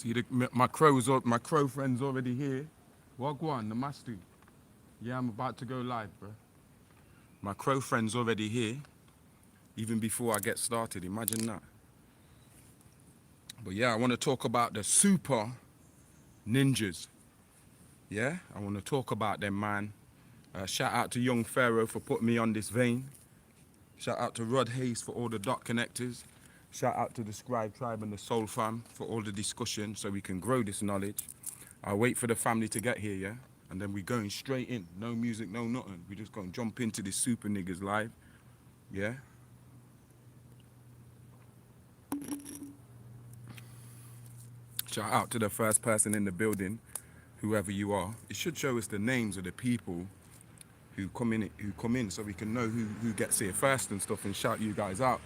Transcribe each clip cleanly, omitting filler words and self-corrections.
See, my crow friend's already here. Wagwan, namaste. Yeah, I'm about to go live, bro. My crow friend's already here, even before I get started. Imagine that. But yeah, I want to talk about the super ninjas. Yeah, I want to talk about them, man. Shout out to Young Pharaoh for putting me on this vein. Shout out to Rod Hayes for all the dot connectors. Shout out to the Scribe Tribe and the Soul Fam for all the discussion so we can grow this knowledge. I'll wait for the family to get here, yeah? And then we going straight in. No music, no nothing. We just going to jump into this Super Niccas live, yeah? Shout out to the first person in the building, whoever you are. It should show us the names of the people who come in so we can know who gets here first and stuff and shout you guys out.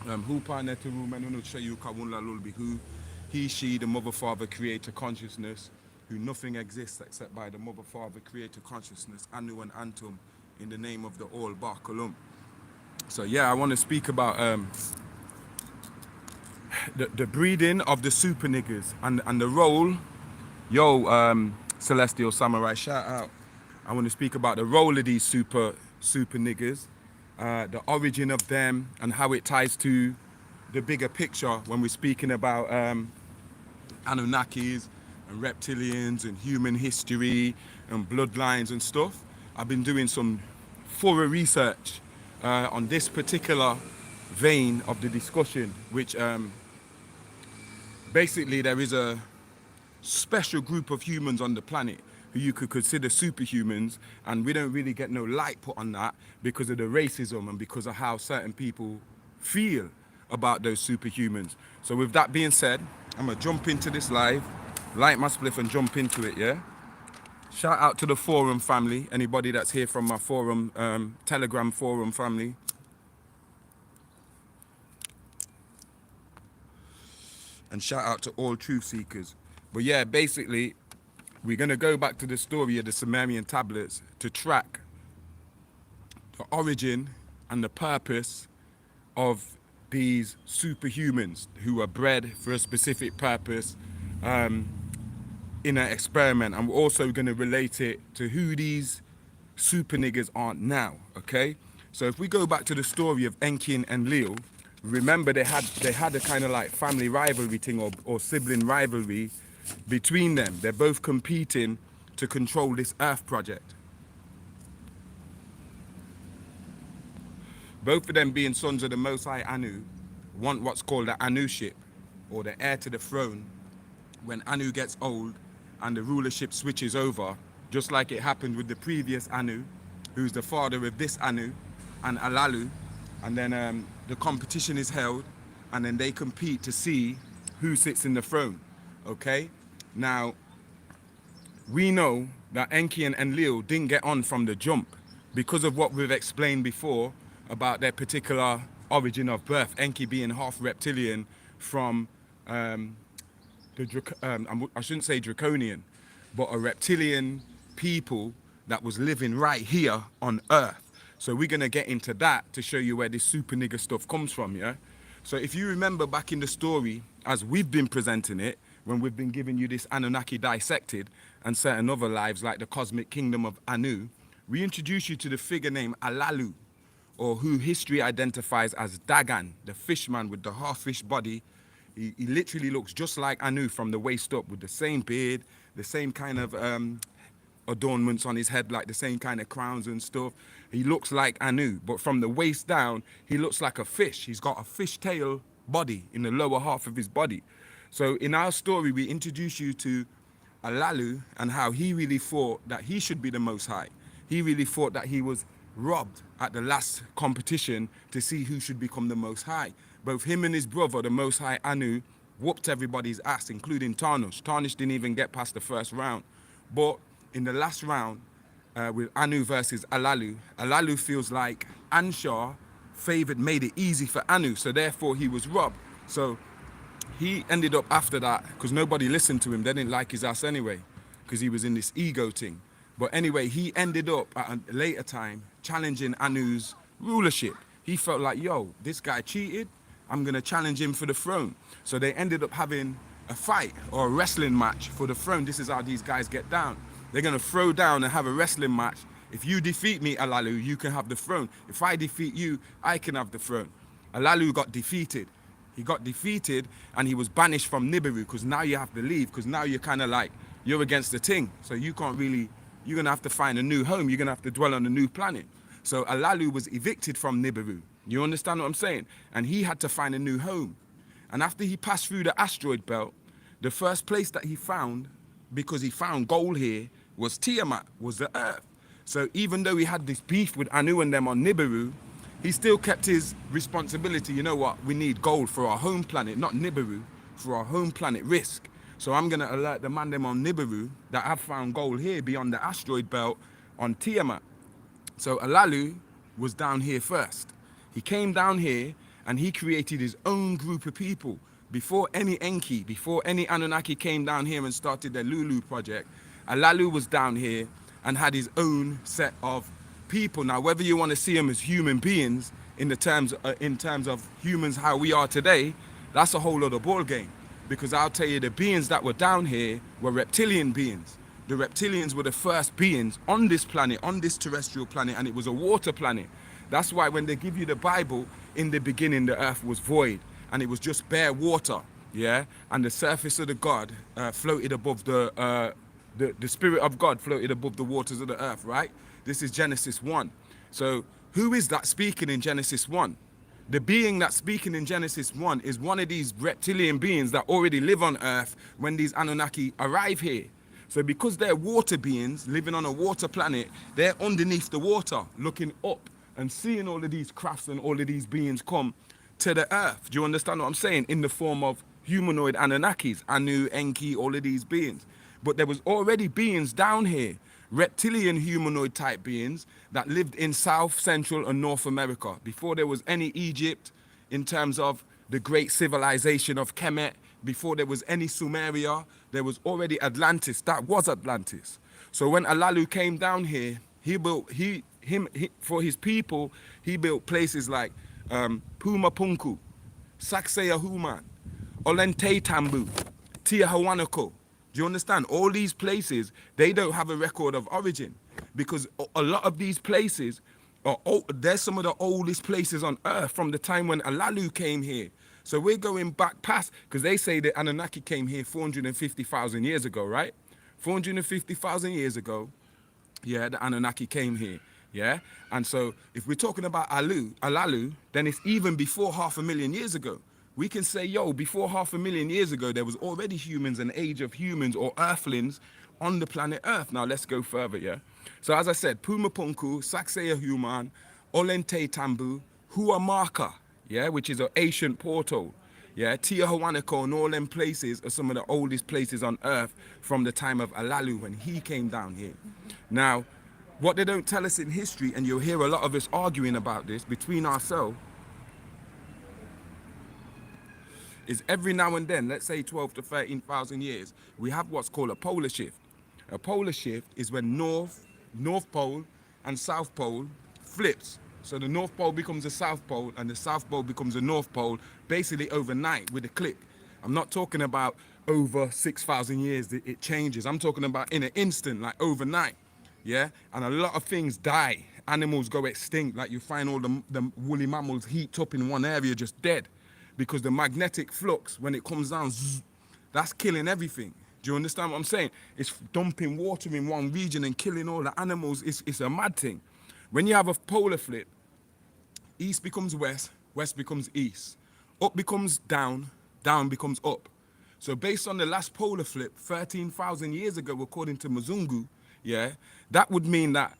Who Panetu Menunu Chayu Kawunla Lulbi, who he, she, the mother, father, creator consciousness, who nothing exists except by the mother, father, creator consciousness, Anu and Antum, in the name of the All Bakalum. So yeah, I want to speak about the breeding of the Super Niccas and the role. Yo, Celestial Samurai, shout out. I want to speak about the role of these super Niccas, the origin of them, and how it ties to the bigger picture when we're speaking about Anunnakis and reptilians and human history and bloodlines and stuff. I've been doing some thorough research on this particular vein of the discussion, which basically there is a special group of humans on the planet who you could consider superhumans, and we don't really get no light put on that because of the racism and because of how certain people feel about those superhumans. So with that being said, I'm gonna jump into this live, light my spliff and jump into it, yeah? Shout out to the forum family, anybody that's here from my forum, Telegram forum family. And shout out to all truth seekers. But yeah, basically, we're going to go back to the story of the Sumerian tablets to track the origin and the purpose of these superhumans who are bred for a specific purpose in an experiment. And we're also going to relate it to who these super niggas are now, okay? So if we go back to the story of Enki and Enlil, remember they had a kind of like family rivalry thing or sibling rivalry between them. They're both competing to control this Earth project. Both of them being sons of the Most High Anu want what's called the Anu ship, or the heir to the throne, when Anu gets old and the rulership switches over, just like it happened with the previous Anu, who's the father of this Anu, and Alalu, and then the competition is held, and then they compete to see who sits in the throne. Okay, now we know that Enki and Enlil didn't get on from the jump because of what we've explained before about their particular origin of birth. Enki being half reptilian from I shouldn't say draconian, but a reptilian people that was living right here on Earth. So we're gonna get into that to show you where this super nigga stuff comes from, yeah? So if you remember back in the story, as we've been presenting it, when we've been giving you this Anunnaki dissected and certain other lives like the cosmic kingdom of Anu, we introduce you to the figure named Alalu, or who history identifies as Dagan, the fishman with the half-fish body. He literally looks just like Anu from the waist up, with the same beard, the same kind of adornments on his head, like the same kind of crowns and stuff. He looks like Anu, but from the waist down, he looks like a fish. He's got a fishtail body in the lower half of his body. So in our story, we introduce you to Alalu and how he really thought that he should be the Most High. He really thought that he was robbed at the last competition to see who should become the Most High. Both him and his brother, the Most High Anu, whooped everybody's ass, including Tarnush. Tarnush didn't even get past the first round. But in the last round, with Anu versus Alalu, Alalu feels like Anshar made it easy for Anu, so therefore he was robbed. So he ended up after that, because nobody listened to him, they didn't like his ass anyway, because he was in this ego thing. But anyway, he ended up at a later time challenging Anu's rulership. He felt like, yo, this guy cheated, I'm gonna challenge him for the throne. So they ended up having a fight or a wrestling match for the throne. This is how these guys get down. They're going to throw down and have a wrestling match. If you defeat me, Alalu, you can have the throne. If I defeat you, I can have the throne. Alalu got defeated. He got defeated and he was banished from Nibiru, because now you have to leave, because now you're kind of like, you're against the thing. So you can't really, you're going to have to find a new home. You're going to have to dwell on a new planet. So Alalu was evicted from Nibiru. You understand what I'm saying? And he had to find a new home. And after he passed through the asteroid belt, the first place that he found, because he found gold here, was Tiamat, was the Earth. So even though he had this beef with Anu and them on Nibiru, he still kept his responsibility. You know what? We need gold for our home planet, not Nibiru, for our home planet Risk. So I'm going to alert the man them on Nibiru that I've found gold here beyond the asteroid belt on Tiamat. So Alalu was down here first. He came down here and he created his own group of people. Before any Enki, before any Anunnaki came down here and started their Lulu project, Alalu was down here and had his own set of people. Now, whether you want to see them as human beings in terms of humans how we are today, that's a whole other ball game. Because I'll tell you, the beings that were down here were reptilian beings. The reptilians were the first beings on this planet, on this terrestrial planet, and it was a water planet. That's why when they give you the Bible, in the beginning the earth was void and it was just bare water, yeah? And the surface of the God floated above the spirit of God floated above the waters of the earth, right? This is Genesis 1. So who is that speaking in Genesis 1? The being that's speaking in Genesis 1 is one of these reptilian beings that already live on earth when these Anunnaki arrive here. So because they're water beings living on a water planet, they're underneath the water looking up and seeing all of these crafts and all of these beings come to the earth. Do you understand what I'm saying? In the form of humanoid Anunnakis, Anu, Enki, all of these beings. But there was already beings down here, reptilian humanoid type beings that lived in South, Central and North America before there was any Egypt in terms of the great civilization of Kemet, before there was any Sumeria, there was already Atlantis. That was Atlantis. So when Alalu came down here, he built, for his people, he built places like Pumapunku, Sacsayhuaman, Ollantaytambo, Tambu, Tiahuanaco. Do you understand? All these places, they don't have a record of origin, because a lot of these places are they're some of the oldest places on earth from the time when Alalu came here. So we're going back past, because they say that Anunnaki came here 450,000 years ago, right? 450,000 years ago, yeah, the Anunnaki came here, yeah? And so if we're talking about Alalu, then it's even before 500,000 years ago. We can say, yo, before 500,000 years ago, there was already humans, an age of humans or earthlings on the planet Earth. Now let's go further, yeah? So as I said, Pumapunku, Sacsayhuaman, Ollantaytambo, Huamaka, yeah, which is an ancient portal, yeah? Tiahuanaco and all them places are some of the oldest places on Earth from the time of Alalu when he came down here. Now, what they don't tell us in history, and you'll hear a lot of us arguing about this between ourselves, is every now and then, let's say 12 to 13,000 years, we have what's called a polar shift. A polar shift is when North Pole and South Pole flips. So the North Pole becomes the South Pole and the South Pole becomes the North Pole, basically overnight with a click. I'm not talking about over 6,000 years that it changes. I'm talking about in an instant, like overnight, yeah? And a lot of things die. Animals go extinct, like you find all the woolly mammals heaped up in one area just dead, because the magnetic flux, when it comes down, zzz, that's killing everything. Do you understand what I'm saying? It's dumping water in one region and killing all the animals. It's a mad thing. When you have a polar flip, east becomes west, west becomes east. Up becomes down, down becomes up. So based on the last polar flip, 13,000 years ago, according to Mzungu, yeah, that would mean that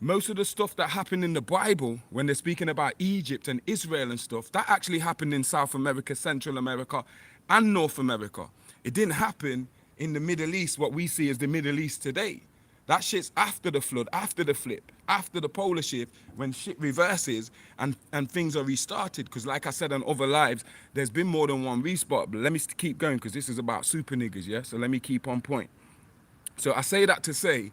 most of the stuff that happened in the Bible, when they're speaking about Egypt and Israel and stuff, that actually happened in South America, Central America, and North America. It didn't happen in the Middle East, what we see as the Middle East today. That shit's after the flood, after the flip, after the polar shift, when shit reverses and things are restarted. Because like I said on other lives, there's been more than one restart. But let me keep going, because this is about super niggas, yeah? So let me keep on point. So I say that to say,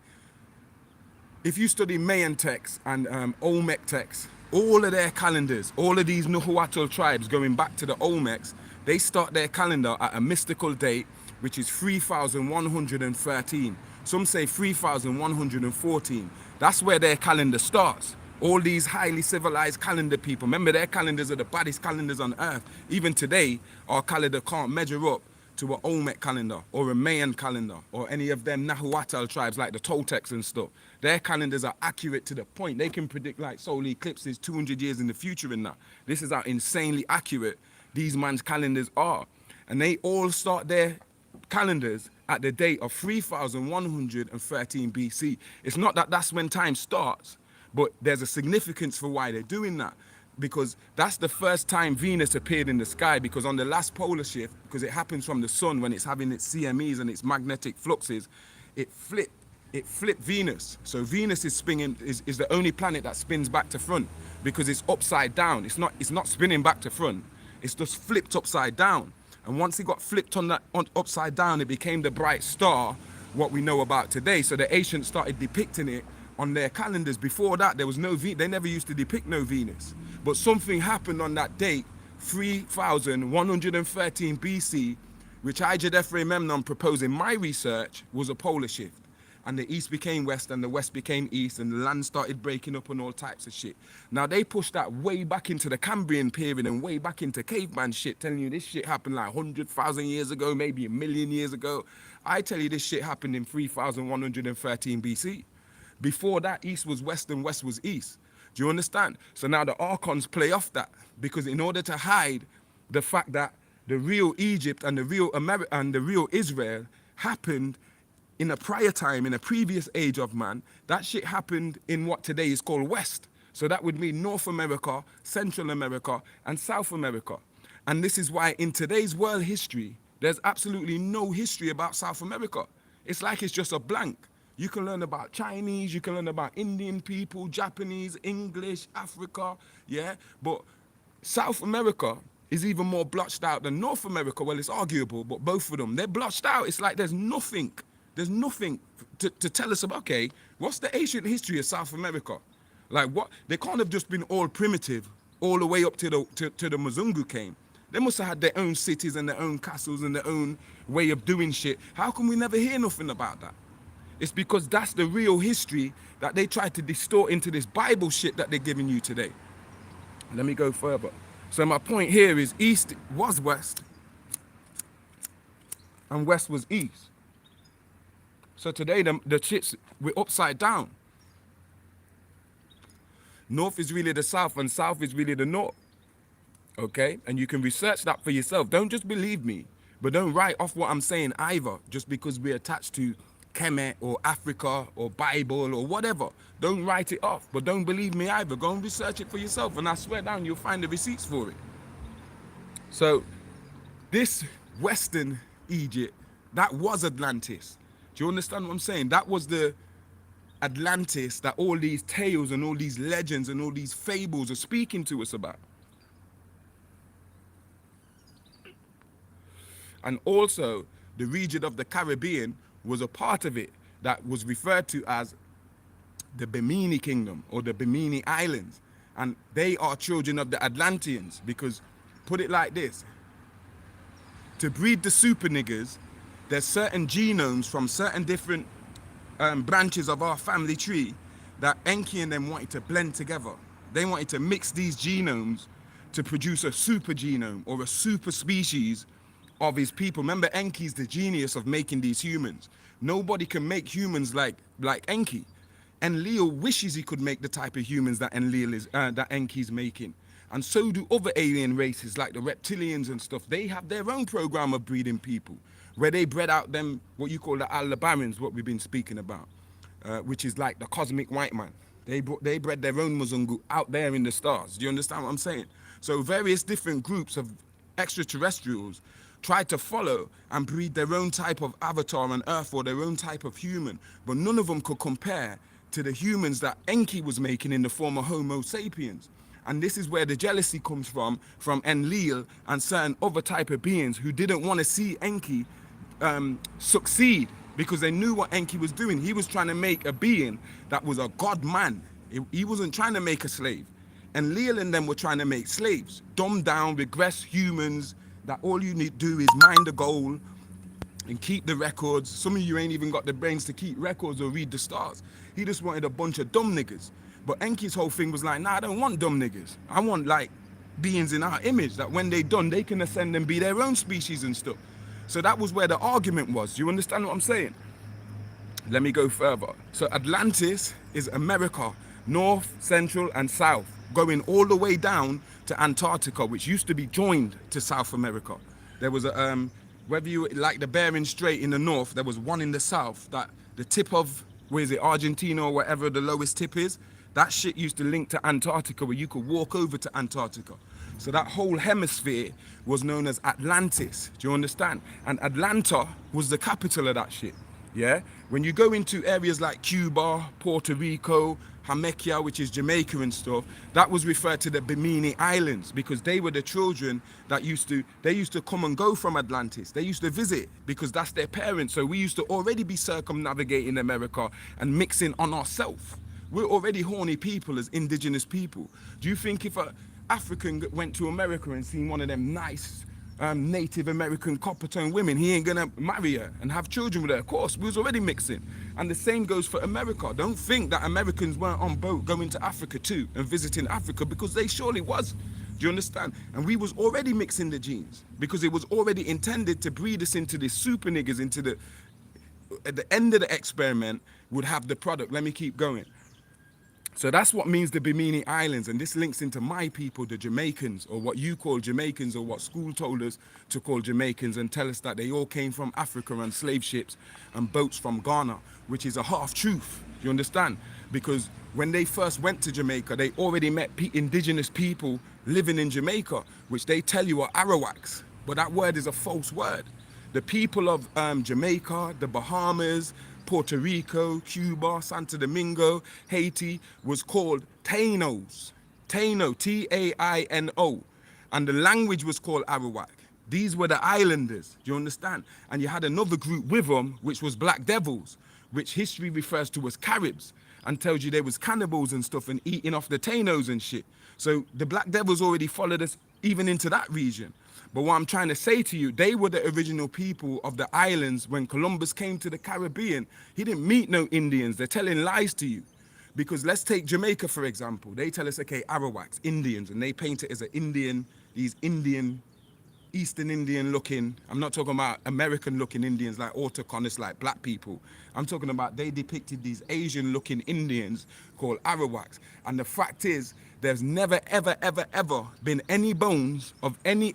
if you study Mayan texts and Olmec texts, all of their calendars, all of these Nahuatl tribes going back to the Olmecs, They start their calendar at a mystical date, which is 3113. Some say 3114. That's where their calendar starts. All these highly civilized calendar people, remember their calendars are the baddest calendars on earth. Even today, our calendar can't measure up to an Olmec calendar or a Mayan calendar or any of them Nahuatl tribes like the Toltecs and stuff. Their calendars are accurate to the point. They can predict like solar eclipses 200 years in the future and that. This is how insanely accurate these man's calendars are. And they all start their calendars at the date of 3113 BC. It's not that that's when time starts, but there's a significance for why they're doing that. Because that's the first time Venus appeared in the sky, because on the last polar shift, because it happens from the sun when it's having its CMEs and its magnetic fluxes, it flipped Venus. So Venus is spinning, is the only planet that spins back to front because it's upside down. It's not spinning back to front. It's just flipped upside down. And once it got flipped upside down, it became the bright star, what we know about today. So the ancients started depicting it on their calendars. Before that, there was no they never used to depict no Venus. But something happened on that date, 3113 BC, which I, Jedefre Memnon, proposed in my research was a polar shift. And the east became west and the west became east and the land started breaking up and all types of shit. Now they pushed that way back into the Cambrian period and way back into caveman shit, telling you this shit happened like 100,000 years ago, maybe a million years ago. I tell you this shit happened in 3113 BC. Before that, east was west and west was east. Do you understand? So now the archons play off that, because in order to hide the fact that the real Egypt and the real America and the real Israel happened in a prior time, in a previous age of man, that shit happened in what today is called West. So that would mean North America, Central America, and South America. And this is why in today's world history, there's absolutely no history about South America. It's like it's just a blank. You can learn about Chinese, you can learn about Indian people, Japanese, English, Africa, yeah? But South America is even more blotched out than North America. Well, it's arguable, but both of them, they're blotched out. It's like there's nothing to tell us about, okay, what's the ancient history of South America? Like what? They can't have just been all primitive all the way up to the Mzungu came. They must have had their own cities and their own castles and their own way of doing shit. How can we never hear nothing about that? It's because that's the real history that they try to distort into this Bible shit that they're giving you today. Let me go further. So my point here is east was west and west was east. So today the shits, we're upside down. North is really the south and south is really the north. Okay? And you can research that for yourself. Don't just believe me, but don't write off what I'm saying either, just because we're attached to Kemet or Africa or Bible or whatever. Don't write it off, but don't believe me either. Go and research it for yourself, and I swear down you'll find the receipts for it. So this Western Egypt, that was Atlantis. Do you understand what I'm saying? That was the Atlantis that all these tales and all these legends and all these fables are speaking to us about. And also, the region of the Caribbean was a part of it that was referred to as the Bimini Kingdom or the Bimini Islands. And they are children of the Atlanteans, because, put it like this, to breed the Super Niccas, there's certain genomes from certain different branches of our family tree that Enki and them wanted to blend together. They wanted to mix these genomes to produce a super genome or a super species of his people. Remember, Enki's the genius of making these humans. Nobody can make humans like Enki. Enlil wishes he could make the type of humans that that Enki's making. And so do other alien races like the reptilians and stuff. They have their own program of breeding people, where they bred out them, what you call the Aldebarans, what we've been speaking about, which is like the cosmic white man. They bred their own Mzungu out there in the stars. Do you understand what I'm saying? So various different groups of extraterrestrials tried to follow and breed their own type of avatar on Earth or their own type of human, but none of them could compare to the humans that Enki was making in the form of Homo sapiens. And this is where the jealousy comes from Enlil and certain other type of beings who didn't want to see Enki succeed, because they knew what Enki was doing. He was trying to make a being that was a god man. He wasn't trying to make a slave. Enlil and them were trying to make slaves, dumbed down, regressed humans, that all you need to do is mind the goal and keep the records. Some of you ain't even got the brains to keep records or read the stars. He just wanted a bunch of dumb niggas. But Enki's whole thing was like, nah, I don't want dumb niggas. I want like beings in our image that when they done, they can ascend and be their own species and stuff. So that was where the argument was. Do you understand what I'm saying? Let me go further. So Atlantis is America, north, central, and south, going all the way down to Antarctica, which used to be joined to South America. There was a, whether you like the Bering Strait in the north, there was one in the south that the tip of, where is it, Argentina or whatever the lowest tip is, that shit used to link to Antarctica where you could walk over to Antarctica. So that whole hemisphere was known as Atlantis. Do you understand? And Atlanta was the capital of that shit. Yeah? When you go into areas like Cuba, Puerto Rico, Jamaica, which is Jamaica and stuff, that was referred to the Bimini Islands because they were the children that used to come and go from Atlantis. They used to visit because that's their parents. So we used to already be circumnavigating America and mixing on ourselves. We're already horny people as indigenous people. Do you think if a African went to America and seen one of them nice Native American copper-toned women, he ain't gonna marry her and have children with her? Of course, we was already mixing. And the same goes for America. Don't think that Americans weren't on boat going to Africa too and visiting Africa, because they surely was. Do you understand? And we was already mixing the genes because it was already intended to breed us into these super niggas, into the, at the end of the experiment, would have the product. Let me keep going. So that's what means the Bimini Islands, and this links into my people, the Jamaicans, or what you call Jamaicans, or what school told us to call Jamaicans, and tell us that they all came from Africa on slave ships and boats from Ghana, which is a half-truth, you understand? Because when they first went to Jamaica, they already met indigenous people living in Jamaica, which they tell you are Arawaks, but that word is a false word. The people of Jamaica, the Bahamas, Puerto Rico, Cuba, Santo Domingo, Haiti was called Tainos. Taino, T-A-I-N-O. And the language was called Arawak. These were the islanders, do you understand? And you had another group with them, which was Black Devils, which history refers to as Caribs, and tells you they was cannibals and stuff and eating off the Tainos and shit. So the Black Devils already followed us even into that region. But what I'm trying to say to you, they were the original people of the islands. When Columbus came to the Caribbean, he didn't meet no Indians. They're telling lies to you. Because let's take Jamaica, for example. They tell us, okay, Arawaks, Indians, and they paint it as an Indian, these Indian, Eastern Indian looking, I'm not talking about American looking Indians like autochthonous, like black people. I'm talking about they depicted these Asian looking Indians called Arawaks. And the fact is, there's never, ever, ever, ever been any bones of any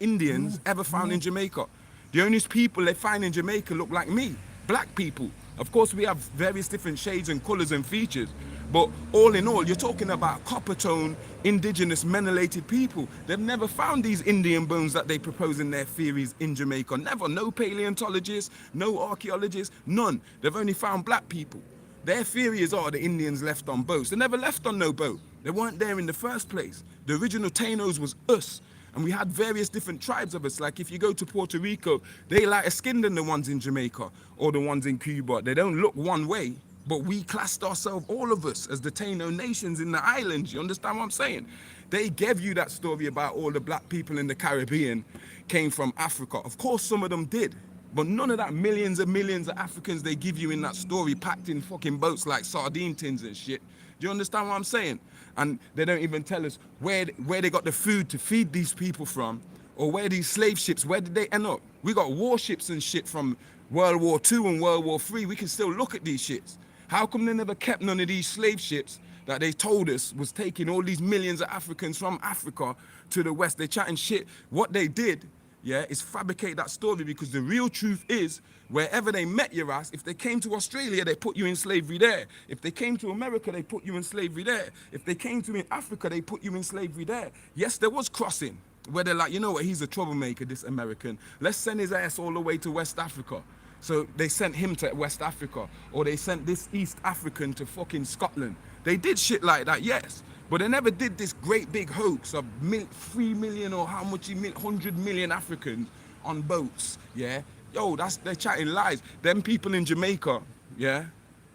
Indians ever found in Jamaica. The only people they find in Jamaica look like me, black people. Of course, we have various different shades and colors and features, but all in all, you're talking about copper tone, indigenous, melated people. They've never found these Indian bones that they propose in their theories in Jamaica. Never. No paleontologists, no archaeologists, none. They've only found black people. Their theory is, oh, the Indians left on boats. They never left on no boat. They weren't there in the first place. The original Tainos was us. And we had various different tribes of us. Like if you go to Puerto Rico, they lighter skinned than the ones in Jamaica or the ones in Cuba. They don't look one way, but we classed ourselves, all of us, as the Taino nations in the islands. You understand what I'm saying? They gave you that story about all the black people in the Caribbean came from Africa. Of course, some of them did. But none of that millions and millions of Africans they give you in that story packed in fucking boats like sardine tins and shit. Do you understand what I'm saying? And they don't even tell us where they got the food to feed these people from, or where these slave ships, where did they end up? We got warships and shit from World War II and World War III. We can still look at these shits. How come they never kept none of these slave ships that they told us was taking all these millions of Africans from Africa to the West? They chatting shit. What they did, yeah, is fabricate that story, because the real truth is, wherever they met your ass, if they came to Australia, they put you in slavery there. If they came to America, they put you in slavery there. If they came to Africa, they put you in slavery there. Yes, there was crossing, where they're like, you know what, he's a troublemaker, this American. Let's send his ass all the way to West Africa. So they sent him to West Africa, or they sent this East African to fucking Scotland. They did shit like that, yes. But they never did this great big hoax of 3 million or how much 100 million Africans on boats, yeah? Yo, they're chatting lies. Them people in Jamaica, yeah,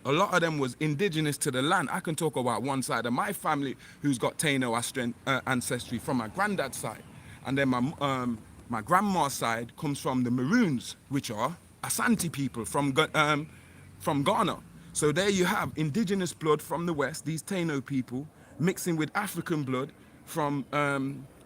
a lot of them was indigenous to the land. I can talk about one side of my family who's got Taino ancestry from my granddad's side. And then My grandma's side comes from the Maroons, which are Asante people from Ghana. So there you have indigenous blood from the west, these Taino people, mixing with African blood from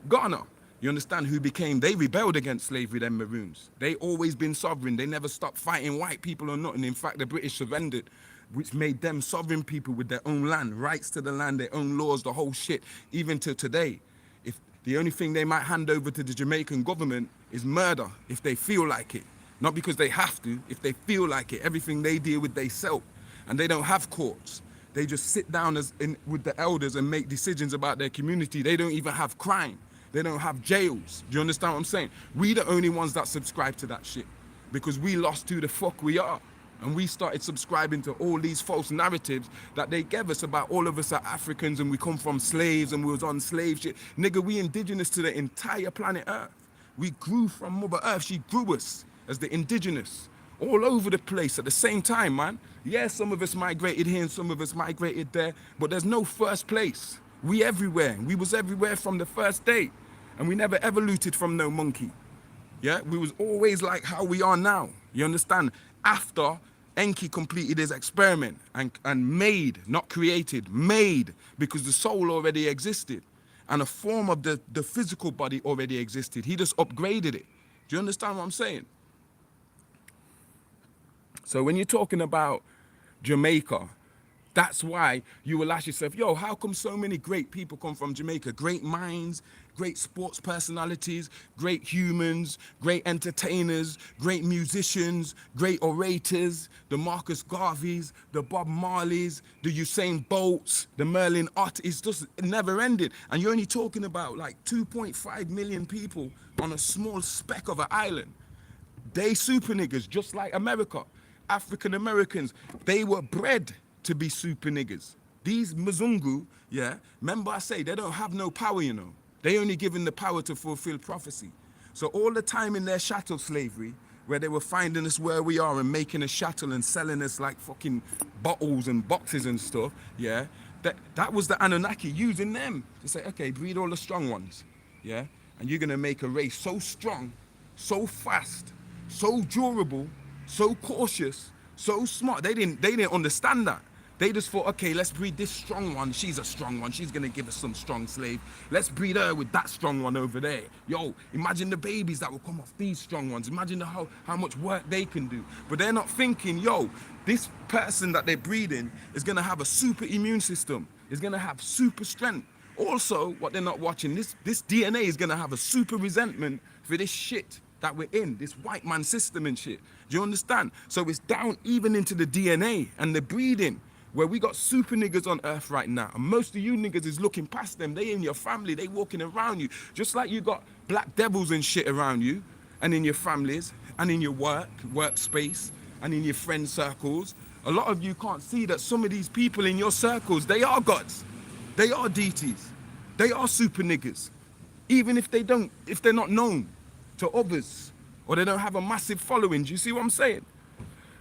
Ghana. You understand? They rebelled against slavery, them Maroons. They always been sovereign. They never stopped fighting white people or nothing. In fact, the British surrendered, which made them sovereign people with their own land, rights to the land, their own laws, the whole shit, even to today. If the only thing they might hand over to the Jamaican government is murder, if they feel like it. Not because they have to, if they feel like it. Everything they deal with, they sell. And they don't have courts. They just sit down with the elders and make decisions about their community. They don't even have crime. They don't have jails. Do you understand what I'm saying? We the only ones that subscribe to that shit because we lost who the fuck we are. And we started subscribing to all these false narratives that they gave us about all of us are Africans and we come from slaves and we was on slave shit. Nigga, we indigenous to the entire planet Earth. We grew from Mother Earth. She grew us as the indigenous all over the place at the same time, man. Yeah, some of us migrated here and some of us migrated there, but there's no first place. We everywhere. We was everywhere from the first day. And we never evoluted from no monkey. Yeah, we was always like how we are now. You understand? After Enki completed his experiment and made, not created, made, because the soul already existed. And a form of the physical body already existed. He just upgraded it. Do you understand what I'm saying? So when you're talking about Jamaica, that's why you will ask yourself, yo, how come so many great people come from Jamaica? Great minds, great sports personalities, great humans, great entertainers, great musicians, great orators, the Marcus Garveys, the Bob Marleys, the Usain Bolts, the Merlin Ott. It's just never ended. And you're only talking about like 2.5 million people on a small speck of an island. They super niggas, just like America. African Americans, they were bred to be super niggas. These Mzungu, yeah, remember I say, they don't have no power, you know. They only given the power to fulfill prophecy. So all the time in their chattel slavery, where they were finding us where we are and making a chattel and selling us like fucking bottles and boxes and stuff, yeah, that was the Anunnaki using them to say, okay, breed all the strong ones, yeah, and you're gonna make a race so strong, so fast, so durable, so cautious, so smart. They didn't understand that. They just thought, okay, let's breed this strong one. She's a strong one. She's gonna give us some strong slave. Let's breed her with that strong one over there. Yo, imagine the babies that will come off these strong ones. Imagine how much work they can do. But they're not thinking, yo, this person that they're breeding is gonna have a super immune system. Is gonna have super strength. Also, what they're not watching, this DNA is gonna have a super resentment for this shit that we're in, this white man system and shit. Do you understand? So it's down even into the DNA and the breeding, where we got super niggas on earth right now. And most of you niggas is looking past them. They in your family, they walking around you. Just like you got black devils and shit around you, and in your families, and in your workspace, and in your friend circles. A lot of you can't see that some of these people in your circles, they are gods. They are deities. They are super niggas. Even if they're not known to others, or they don't have a massive following. Do you see what I'm saying?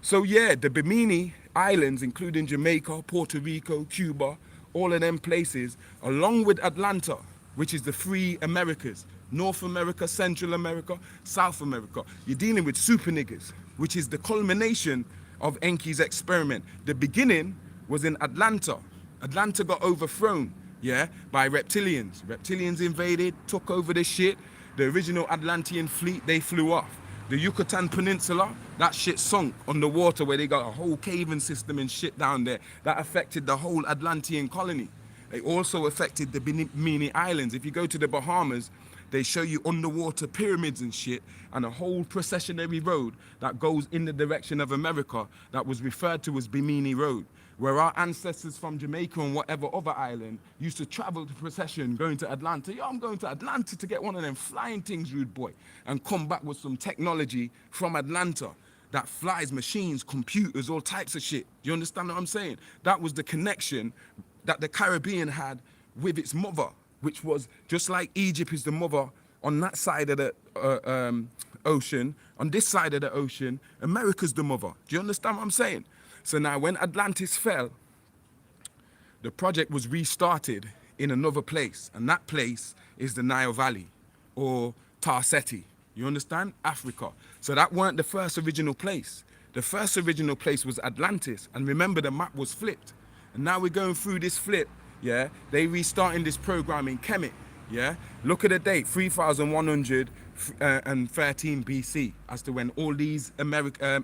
So yeah, the Bimini Islands, including Jamaica, Puerto Rico, Cuba, all of them places, along with Atlanta, which is the three Americas, North America, Central America, South America. You're dealing with super niggas, which is the culmination of Enki's experiment. The beginning was in Atlanta. Atlanta got overthrown, yeah, by reptilians. Reptilians invaded, took over the shit. The original Atlantean fleet, they flew off. The Yucatan Peninsula, that shit sunk underwater where they got a whole caving system and shit down there. That affected the whole Atlantean colony. It also affected the Bimini Islands. If you go to the Bahamas, they show you underwater pyramids and shit and a whole processionary road that goes in the direction of America that was referred to as Bimini Road, where our ancestors from Jamaica and whatever other island used to travel to procession going to Atlanta. Yo, I'm going to Atlanta to get one of them flying things, rude boy, and come back with some technology from Atlanta that flies machines, computers, all types of shit. Do you understand what I'm saying? That was the connection that the Caribbean had with its mother, which was just like Egypt is the mother on that side of the ocean. On this side of the ocean, America's the mother. Do you understand what I'm saying? So now when Atlantis fell, the project was restarted in another place. And that place is the Nile Valley or Tar Seti. You understand? Africa. So that weren't the first original place. The first original place was Atlantis. And remember, the map was flipped. And now we're going through this flip. Yeah. They restarting this program in Kemet. Yeah. Look at the date, 3113 BC, as to when all these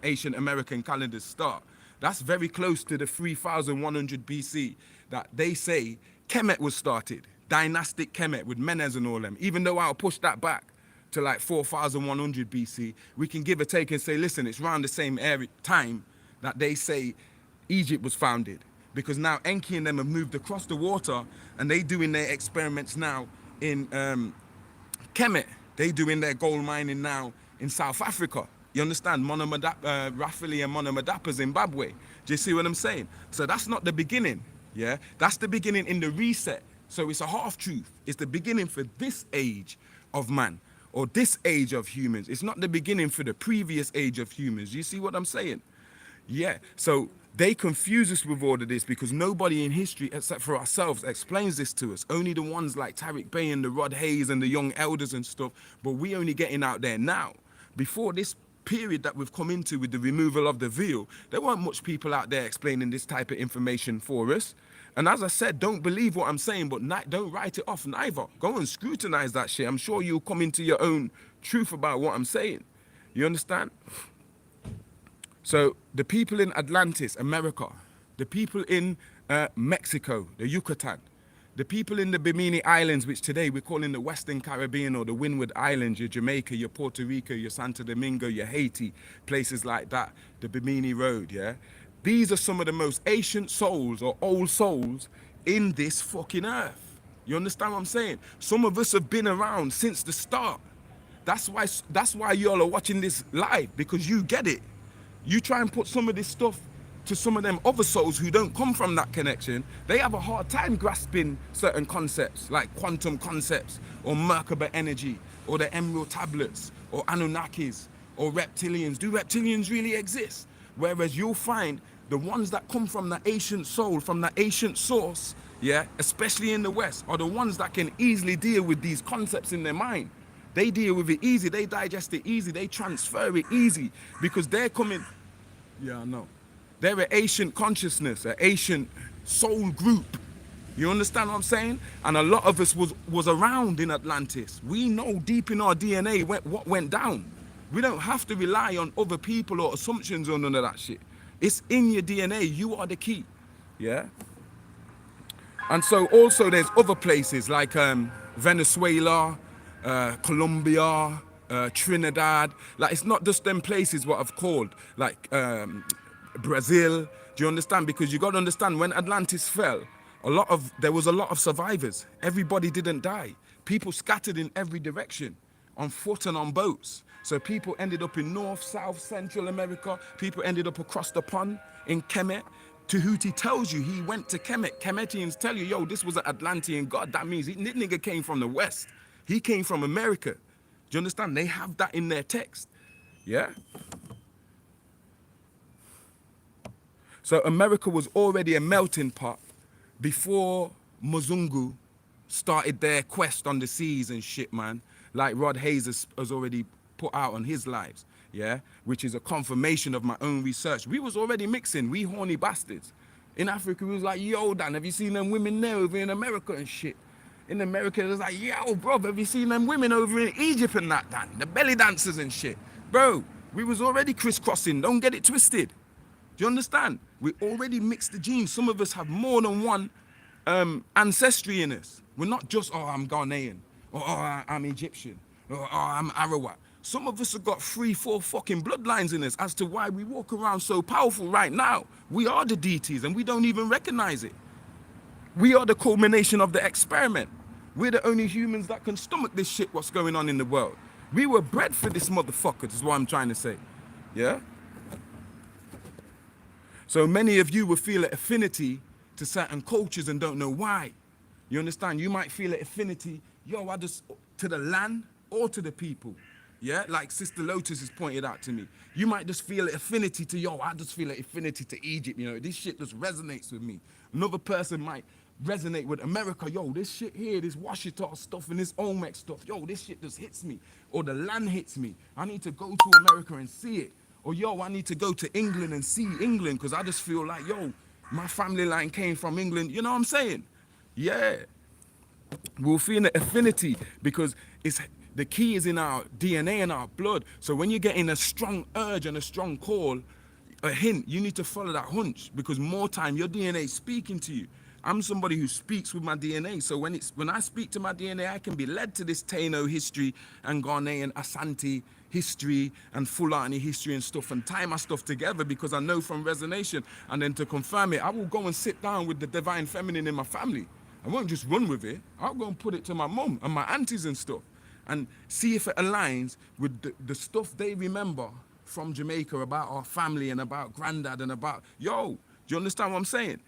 Asian American calendars start. That's very close to the 3100 BC that they say Kemet was started. Dynastic Kemet with Menes and all them. Even though I'll push that back to like 4100 BC, we can give a take and say, listen, it's around the same time that they say Egypt was founded. Because now Enki and them have moved across the water and they doing their experiments now in Kemet. They doing their gold mining now in South Africa. You understand? Rafili and Monomodapa, Zimbabwe. Do you see what I'm saying? So that's not the beginning. Yeah, that's the beginning in the reset. So it's a half truth. It's the beginning for this age of man, or this age of humans. It's not the beginning for the previous age of humans. You see what I'm saying? Yeah. So they confuse us with all of this because nobody in history, except for ourselves, explains this to us. Only the ones like Tariq Bey and the Rod Hayes and the young elders and stuff. But we only getting out there now. Before this period that we've come into with the removal of the veil, there weren't much people out there explaining this type of information for us. And as I said, don't believe what I'm saying, but don't write it off neither. Go and scrutinize that shit. I'm sure you'll come into your own truth about what I'm saying. You understand? So the people in Atlantis, America, the people in Mexico, the Yucatan, the people in the Bimini Islands, which today we're calling the Western Caribbean or the Windward Islands, your Jamaica, your Puerto Rico, your Santo Domingo, your Haiti, places like that, the Bimini Road, yeah? These are some of the most ancient souls or old souls in this fucking earth. You understand what I'm saying? Some of us have been around since the start. That's why y'all are watching this live, because you get it. You try and put some of this stuff to some of them other souls who don't come from that connection, they have a hard time grasping certain concepts like quantum concepts or Merkaba energy or the Emerald Tablets or Anunnakis or reptilians. Do reptilians really exist? Whereas you'll find the ones that come from the ancient soul, from the ancient source, yeah, especially in the West, are the ones that can easily deal with these concepts in their mind. They deal with it easy, they digest it easy, they transfer it easy, because they're coming, yeah, I know. They're an ancient consciousness, an ancient soul group. You understand what I'm saying? And a lot of us was around in Atlantis. We know deep in our DNA what went down. We don't have to rely on other people or assumptions or none of that shit. It's in your DNA. You are the key. Yeah? And so also there's other places like Venezuela, Colombia, Trinidad. Like, it's not just them places what I've called, like Brazil. Do you understand? Because you got to understand, when Atlantis fell, there was a lot of survivors. Everybody didn't die. People scattered in every direction, on foot and on boats. So people ended up in North, South, Central America. People ended up across the pond in Kemet. Tahuti tells you he went to Kemet. Kemetians tell you, yo, this was an Atlantean god. That means this nigga came from the West. He came from America. Do you understand? They have that in their text. Yeah? So America was already a melting pot before Mzungu started their quest on the seas and shit, man. Like Rod Hayes has already put out on his lives, yeah? Which is a confirmation of my own research. We was already mixing, we horny bastards. In Africa, we was like, yo, Dan, have you seen them women there over in America and shit? In America, it was like, yo, bro, have you seen them women over in Egypt and that, Dan? The belly dancers and shit. Bro, we was already crisscrossing, don't get it twisted. Do you understand? We already mixed the genes. Some of us have more than one ancestry in us. We're not just, oh, I'm Ghanaian, or oh, I'm Egyptian, or oh, I'm Arawak. Some of us have got 3, 4 fucking bloodlines in us as to why we walk around so powerful right now. We are the deities and we don't even recognize it. We are the culmination of the experiment. We're the only humans that can stomach this shit, what's going on in the world. We were bred for this motherfucker, is what I'm trying to say. Yeah? So many of you will feel an affinity to certain cultures and don't know why. You understand? You might feel an affinity, yo, to the land or to the people. Yeah, like Sister Lotus has pointed out to me. You might just feel an affinity to, yo, I just feel an affinity to Egypt. You know, this shit just resonates with me. Another person might resonate with America. Yo, this shit here, this Washita stuff and this Olmec stuff, yo, this shit just hits me. Or the land hits me. I need to go to America and see it. Or yo, I need to go to England and see England because I just feel like, yo, my family line came from England. You know what I'm saying? Yeah. We'll feel an affinity because it's the key is in our DNA and our blood. So when you're getting a strong urge and a strong call, a hint, you need to follow that hunch because more time your DNA is speaking to you. I'm somebody who speaks with my DNA. So when I speak to my DNA, I can be led to this Taino history and Ghanaian Asante history and Fulani history and stuff and tie my stuff together because I know from resonation. And then to confirm it, I will go and sit down with the divine feminine in my family. I won't just run with it. I'll go and put it to my mum and my aunties and stuff and see if it aligns with the stuff they remember from Jamaica about our family and about granddad and about, yo, do you understand what I'm saying?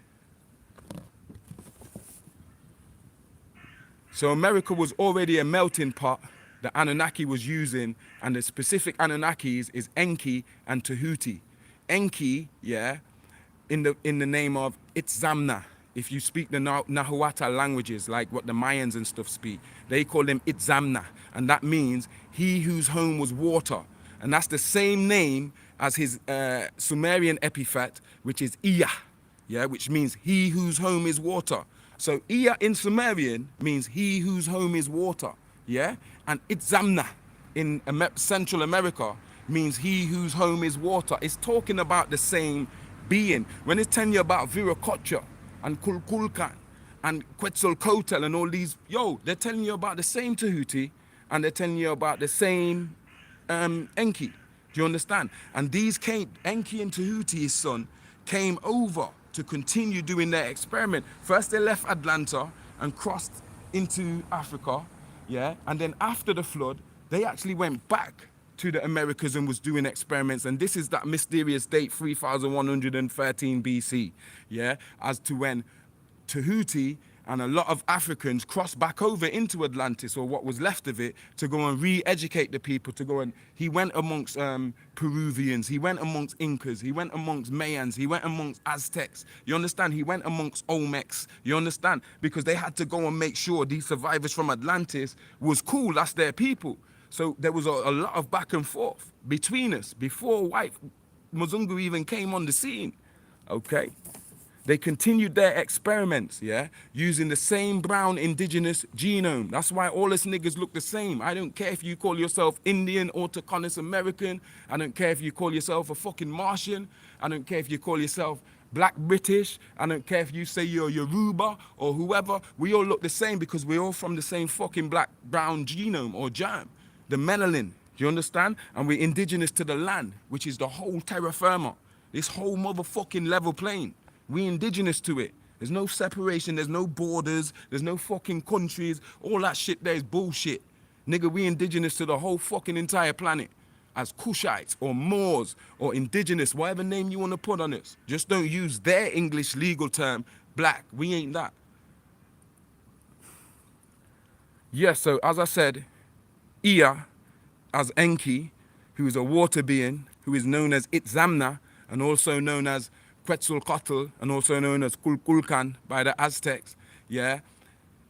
So America was already a melting pot that Anunnaki was using, and the specific Anunnakis is Enki and Tahuti. Enki, yeah, in the name of Itzamna. If you speak the Nahuatl languages, like what the Mayans and stuff speak, they call them Itzamna, and that means he whose home was water. And that's the same name as his Sumerian epithet, which is Iya, yeah, which means he whose home is water. So Iya in Sumerian means he whose home is water, yeah? And Itzamna in Central America means he whose home is water. It's talking about the same being. When it's telling you about Viracocha and Kulkulkan and Quetzalcoatl and all these, yo, they're telling you about the same Tahuti and they're telling you about the same Enki. Do you understand? And these came, Enki and Tahuti, his son, came over to continue doing their experiment. First they left Atlanta and crossed into Africa, yeah? And then after the flood, they actually went back to the Americas and was doing experiments. And this is that mysterious date, 3113 BC, yeah? As to when Tahuti and a lot of Africans crossed back over into Atlantis, or what was left of it, to go and re-educate the people, to go and, he went amongst Peruvians, he went amongst Incas, he went amongst Mayans, he went amongst Aztecs, you understand? He went amongst Olmecs, you understand? Because they had to go and make sure these survivors from Atlantis was cool, that's their people. So there was a lot of back and forth between us before white Mzungu even came on the scene, okay? They continued their experiments, yeah, using the same brown indigenous genome. That's why all us niggas look the same. I don't care if you call yourself Indian or Taconis American. I don't care if you call yourself a fucking Martian. I don't care if you call yourself Black British. I don't care if you say you're Yoruba or whoever. We all look the same because we're all from the same fucking black brown genome or germ, the melanin. Do you understand? And we're indigenous to the land, which is the whole terra firma, this whole motherfucking level plane. We indigenous to it. There's no separation, there's no borders, there's no fucking countries. All that shit there is bullshit. Nigga, we indigenous to the whole fucking entire planet. As Kushites or Moors or indigenous, whatever name you want to put on us. Just don't use their English legal term, black. We ain't that. Yes, so as I said, Iya as Enki, who is a water being, who is known as Itzamna, and also known as Quetzalcoatl, and also known as Kulkulkan by the Aztecs, yeah?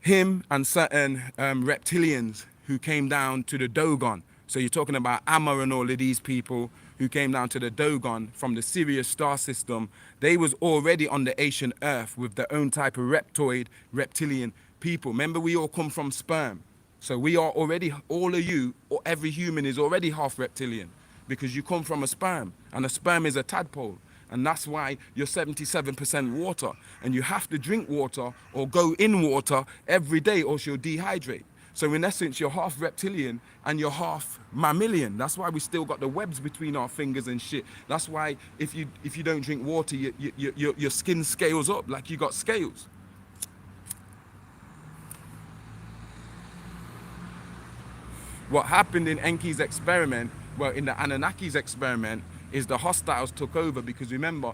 Him and certain reptilians who came down to the Dogon. So you're talking about Amma and all of these people who came down to the Dogon from the Sirius star system. They was already on the ancient Earth with their own type of reptoid, reptilian people. Remember, we all come from sperm. So we are already, all of you, or every human is already half reptilian because you come from a sperm, and a sperm is a tadpole. And that's why you're 77% water. And you have to drink water or go in water every day or you'll dehydrate. So in essence, you're half reptilian and you're half mammalian. That's why we still got the webs between our fingers and shit. That's why if you don't drink water, your skin scales up like you got scales. What happened in Enki's experiment, well, in the Anunnaki's experiment, is the hostiles took over because remember,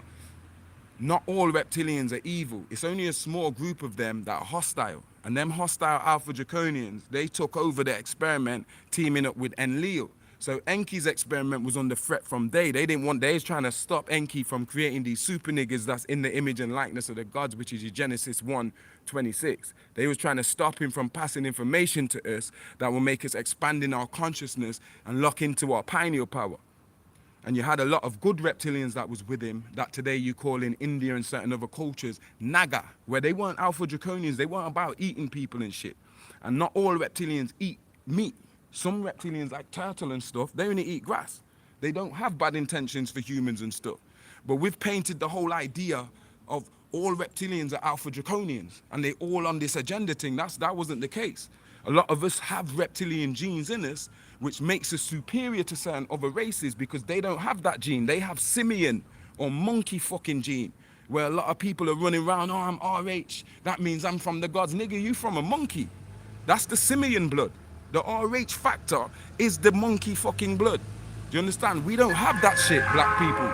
not all reptilians are evil. It's only a small group of them that are hostile. And them hostile Alpha Draconians, they took over the experiment teaming up with Enlil. So Enki's experiment was on the threat from day. They was trying to stop Enki from creating these super niggas that's in the image and likeness of the gods, which is your Genesis 1:26. They was trying to stop him from passing information to us that will make us expand in our consciousness and lock into our pineal power. And you had a lot of good reptilians that was with him that today you call in India and certain other cultures Naga, where they weren't alpha draconians. They weren't about eating people and shit. And not all reptilians eat meat. Some reptilians, like turtle and stuff, they only eat grass. They don't have bad intentions for humans and stuff. But we've painted the whole idea of all reptilians are alpha draconians and they all on this agenda thing. That wasn't the case. A lot of us have reptilian genes in us, which makes us superior to certain other races because they don't have that gene. They have simian or monkey fucking gene, where a lot of people are running around, oh, I'm RH, that means I'm from the gods. Nigga, you from a monkey. That's the simian blood. The RH factor is the monkey fucking blood. Do you understand? We don't have that shit, black people.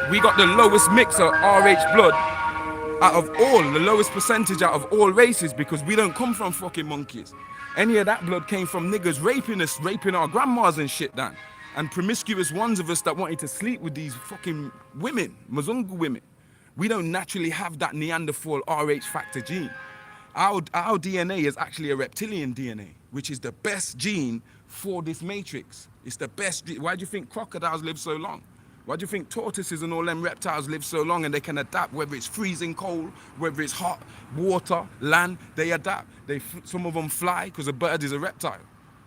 We got the lowest mix of RH blood out of all, the lowest percentage out of all races because we don't come from fucking monkeys. Any of that blood came from niggas raping us, raping our grandmas and shit, Dan. And promiscuous ones of us that wanted to sleep with these fucking women, Mzungu women. We don't naturally have that Neanderthal RH factor gene. Our DNA is actually a reptilian DNA, which is the best gene for this matrix. It's the best. Why do you think crocodiles live so long? Why do you think tortoises and all them reptiles live so long and they can adapt, whether it's freezing cold, whether it's hot, water, land, they adapt. Some of them fly because a bird is a reptile.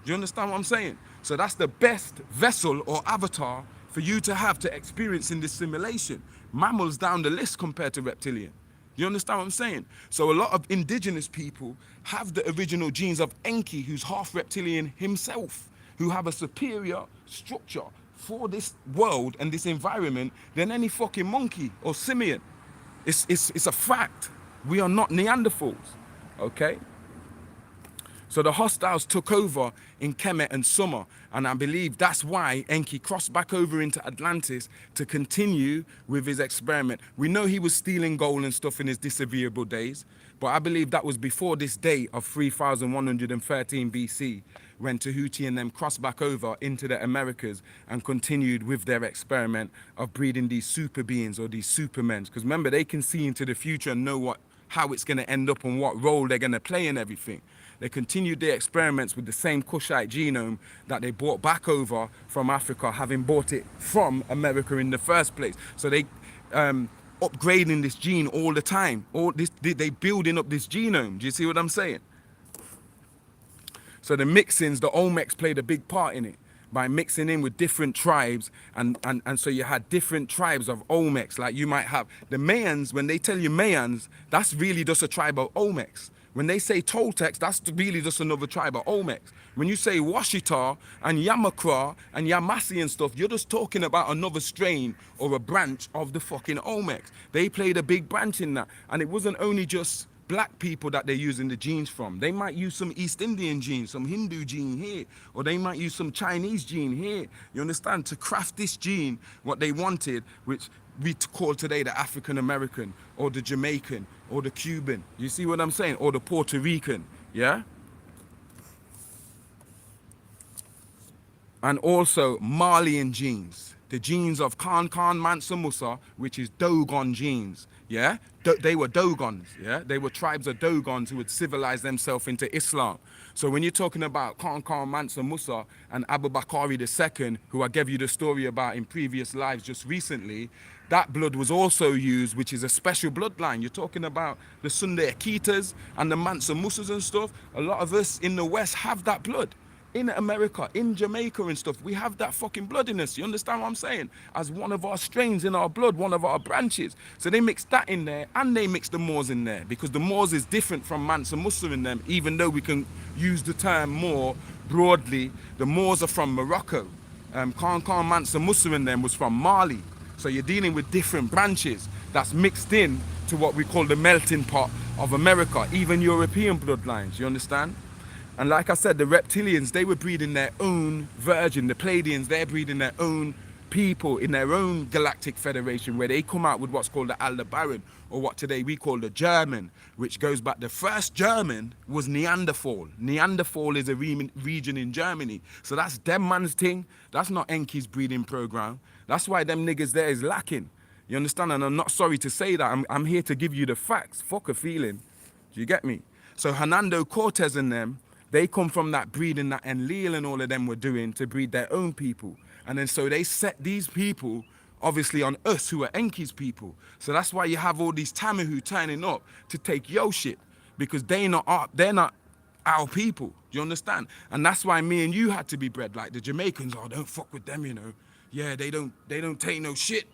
Do you understand what I'm saying? So that's the best vessel or avatar for you to have to experience in this simulation. Mammals down the list compared to reptilian. You understand what I'm saying? So a lot of indigenous people have the original genes of Enki, who's half reptilian himself, who have a superior structure for this world and this environment than any fucking monkey or simian. It's a fact. We are not Neanderthals, okay? So the hostiles took over in Kemet and Sumer, and I believe that's why Enki crossed back over into Atlantis to continue with his experiment. We know he was stealing gold and stuff in his disagreeable days, but I believe that was before this date of 3113 BC, when Tahuti and them crossed back over into the Americas and continued with their experiment of breeding these super beings or these supermen. Because remember, they can see into the future and know how it's going to end up and what role they're going to play in everything. They continued their experiments with the same Kushite genome that they brought back over from Africa, having bought it from America in the first place. So they upgrading this gene all the time. They building up this genome. Do you see what I'm saying? So the mixins, the Olmecs played a big part in it by mixing in with different tribes. And so you had different tribes of Olmecs. Like you might have the Mayans. When they tell you Mayans, that's really just a tribe of Olmecs. When they say Toltecs, that's really just another tribe of Olmecs. When you say Washita and Yamakra and Yamasi and stuff, you're just talking about another strain or a branch of the fucking Olmecs. They played a big branch in that. And it wasn't only just black people that they're using the genes from. They might use some East Indian gene, some Hindu gene here, or they might use some Chinese gene here. You understand? To craft this gene, what they wanted, which we call today the African American or the Jamaican or the Cuban. You see what I'm saying? Or the Puerto Rican, yeah? And also Malian genes, the genes of Khan Mansa Musa, which is Dogon genes, yeah? They were Dogons, yeah? They were tribes of Dogons who had civilized themselves into Islam. So when you're talking about Khan Mansa Musa and Abu Bakari II, who I gave you the story about in previous lives just recently, that blood was also used, which is a special bloodline. You're talking about the Sunday Akitas and the Mansa Musas and stuff. A lot of us in the West have that blood. In America, in Jamaica and stuff, we have that fucking blood in us. You understand what I'm saying? As one of our strains in our blood, one of our branches. So they mix that in there and they mix the Moors in there because the Moors is different from Mansa Musa in them, even though we can use the term more broadly. The Moors are from Morocco. Khan Mansa Musa in them was from Mali. So you're dealing with different branches that's mixed in to what we call the melting pot of America, even European bloodlines, you understand? And like I said, the reptilians, they were breeding their own virgin. The Pleiadians, they're breeding their own people in their own galactic federation where they come out with what's called the Aldebaran, or what today we call the German, which goes back, the first German was Neanderthal. Neanderthal is a region in Germany. So that's them man's thing. That's not Enki's breeding program. That's why them niggas there is lacking. You understand? And I'm not sorry to say that. I'm here to give you the facts. Fuck a feeling. Do you get me? So Hernando Cortez and them, they come from that breeding that Enlil and all of them were doing to breed their own people. And then so they set these people, obviously, on us who are Enki's people. So that's why you have all these Tamahu turning up to take your shit, because they're not our people. Do you understand? And that's why me and you had to be bred like the Jamaicans. Oh, don't fuck with them, you know. Yeah, they don't take no shit.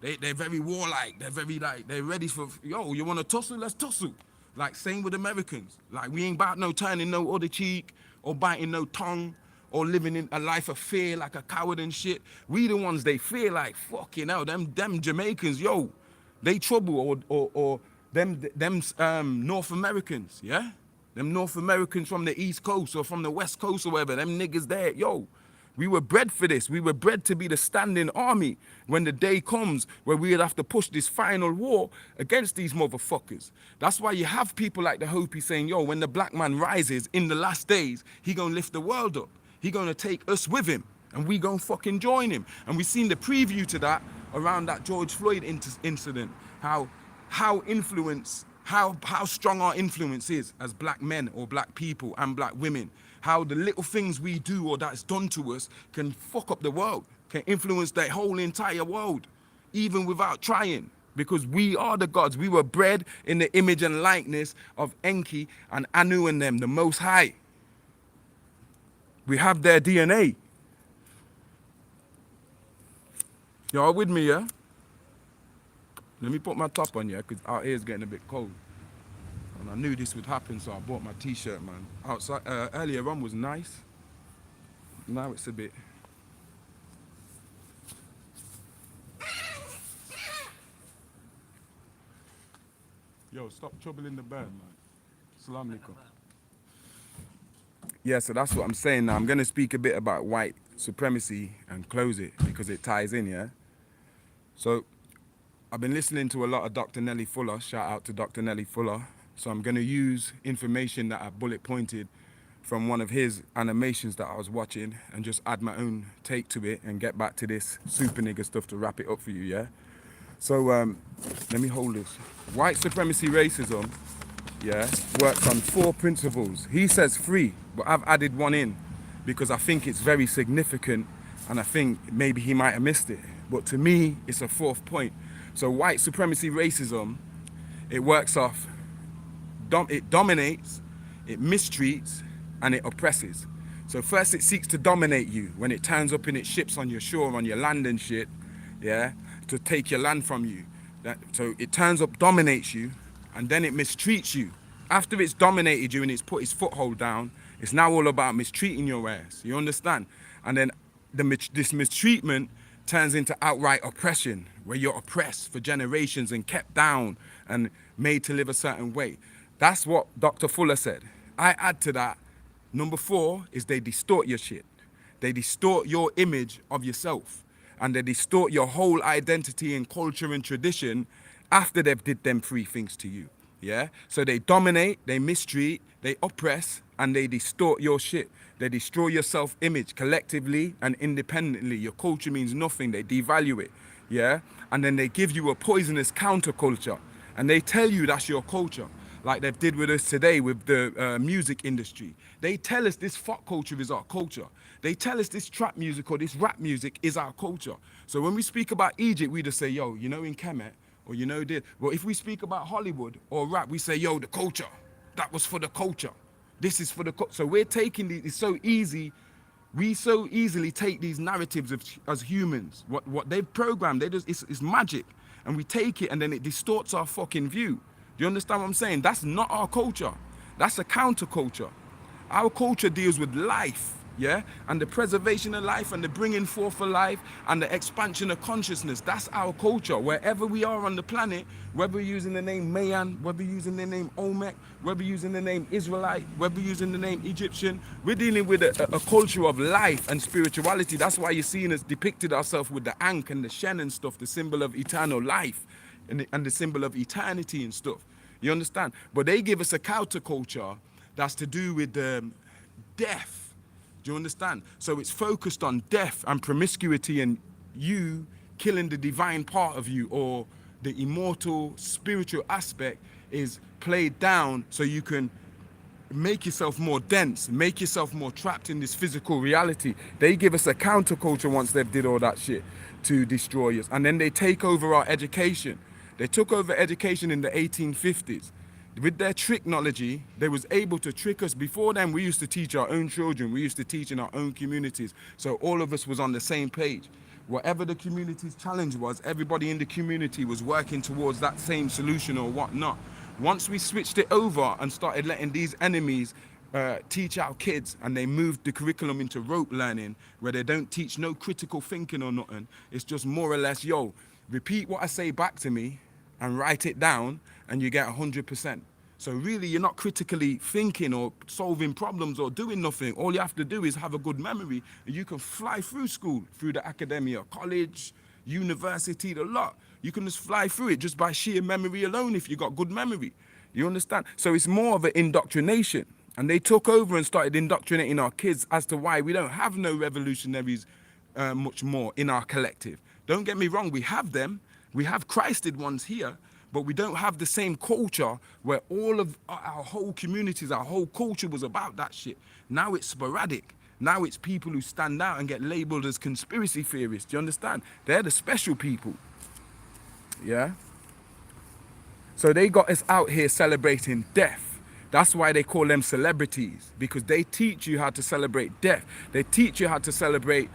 They're very warlike. They're very like, they're ready for, yo, you want to tussle? Let's tussle. Like, same with Americans. Like, we ain't about no turning no other cheek or biting no tongue or living in a life of fear like a coward and shit. We the ones they fear like, fucking hell, them Jamaicans, yo, they trouble, or them North Americans, yeah? Them North Americans from the East Coast or from the West Coast or whatever, them niggas there, yo. We were bred for this. We were bred to be the standing army when the day comes where we'll have to push this final war against these motherfuckers. That's why you have people like the Hopi saying, yo, when the black man rises in the last days, he gonna lift the world up. He gonna take us with him, and we gonna fucking join him. And we seen the preview to that around that George Floyd incident, how strong our influence is as black men or black people and black women. How the little things we do or that's done to us can fuck up the world, can influence the whole entire world, even without trying. Because we are the gods. We were bred in the image and likeness of Enki and Anu and them, the Most High. We have their DNA. Y'all with me, yeah? Let me put my top on, yeah, because our ear's getting a bit cold. And I knew this would happen, so I bought my t-shirt, man. Outside, earlier on was nice. Now it's a bit... Yo, stop troubling the bird, man. Salam alaikum. Yeah, so that's what I'm saying now. I'm going to speak a bit about white supremacy and close it because it ties in, yeah? So, I've been listening to a lot of Dr. Nelly Fuller. Shout out to Dr. Nelly Fuller. So I'm going to use information that I bullet pointed from one of his animations that I was watching and just add my own take to it and get back to this super nigga stuff to wrap it up for you, yeah? So let me hold this. White supremacy racism, yeah, works on 4 principles. He says 3, but I've added 1 in because I think it's very significant and I think maybe he might have missed it. But to me, it's a 4th point. So white supremacy racism, it works off, it dominates, it mistreats, and it oppresses. So first it seeks to dominate you when it turns up in its ships on your shore, on your land and shit, yeah, to take your land from you. So it turns up, dominates you, and then it mistreats you. After it's dominated you and it's put its foothold down, it's now all about mistreating your ass, you understand? And then this mistreatment turns into outright oppression, where you're oppressed for generations and kept down and made to live a certain way. That's what Dr. Fuller said. I add to that, number 4 is they distort your shit. They distort your image of yourself. And they distort your whole identity and culture and tradition after they've did them 3 things to you, yeah? So they dominate, they mistreat, they oppress, and they distort your shit. They destroy your self-image collectively and independently. Your culture means nothing, they devalue it, yeah? And then they give you a poisonous counterculture, and they tell you that's your culture, like they did with us today with the music industry. They tell us this fuck culture is our culture. They tell us this trap music or this rap music is our culture. So when we speak about Egypt, we just say, yo, you know in Kemet, or you know this. Well, if we speak about Hollywood or rap, we say, yo, the culture. That was for the culture. This is for the culture. So we're taking these, it's so easy. We so easily take these narratives as humans. What they've programmed, it's magic. And we take it and then it distorts our fucking view. Do you understand what I'm saying? That's not our culture. That's a counterculture. Our culture deals with life. yeah? And the preservation of life and the bringing forth of life and the expansion of consciousness. That's our culture. Wherever we are on the planet, whether we're using the name Mayan, whether we're using the name Olmec, whether we're using the name Israelite, whether we're using the name Egyptian, we're dealing with a culture of life and spirituality. That's why you're seeing us depicted ourselves with the Ankh and the Shen and stuff, the symbol of eternal life and the symbol of eternity and stuff. You understand? But they give us a counterculture that's to do with death. Do you understand? So it's focused on death and promiscuity and you killing the divine part of you, or the immortal spiritual aspect is played down so you can make yourself more dense, make yourself more trapped in this physical reality. They give us a counterculture once they've did all that shit to destroy us. And then they take over our education. They took over education in the 1850s. With their technology, they was able to trick us. Before then, we used to teach our own children. We used to teach in our own communities. So all of us was on the same page. Whatever the community's challenge was, everybody in the community was working towards that same solution or whatnot. Once we switched it over and started letting these enemies teach our kids, and they moved the curriculum into rote learning, where they don't teach no critical thinking or nothing. It's just more or less, yo, repeat what I say back to me and write it down, and you get 100%. So really, you're not critically thinking or solving problems or doing nothing. All you have to do is have a good memory, and you can fly through school, through the academia, college, university, the lot. You can just fly through it just by sheer memory alone if you got good memory. You understand? So it's more of an indoctrination. And they took over and started indoctrinating our kids as to why we don't have no revolutionaries much more in our collective. Don't get me wrong, we have them. We have Christed ones here, but we don't have the same culture where all of our whole communities, our whole culture was about that shit. Now it's sporadic. Now it's people who stand out and get labeled as conspiracy theorists. Do you understand? They're the special people. Yeah? So they got us out here celebrating death. That's why they call them celebrities, because they teach you how to celebrate death. They teach you how to celebrate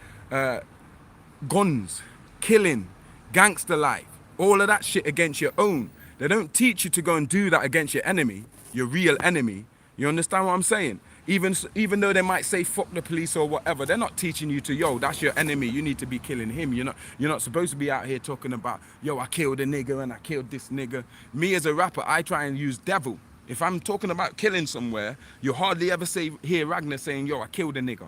guns, killing, gangster life, all of that shit against your own. They don't teach you to go and do that against your enemy, your real enemy. You understand what I'm saying? Even though they might say fuck the police or whatever, they're not teaching you to, yo, that's your enemy, you need to be killing him. You're not supposed to be out here talking about, yo, I killed a nigga and I killed this nigga. Me as a rapper, I try and use devil. If I'm talking about killing somewhere, you hardly ever hear Ragnar saying, yo, I killed a nigga.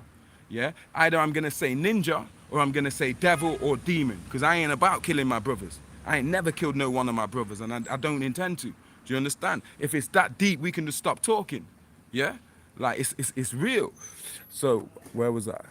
Yeah? Either I'm gonna say ninja or I'm gonna say devil or demon, because I ain't about killing my brothers. I ain't never killed no one of my brothers, and I don't intend to. Do you understand? If it's that deep, we can just stop talking. Yeah? Like, it's real. So, where was that?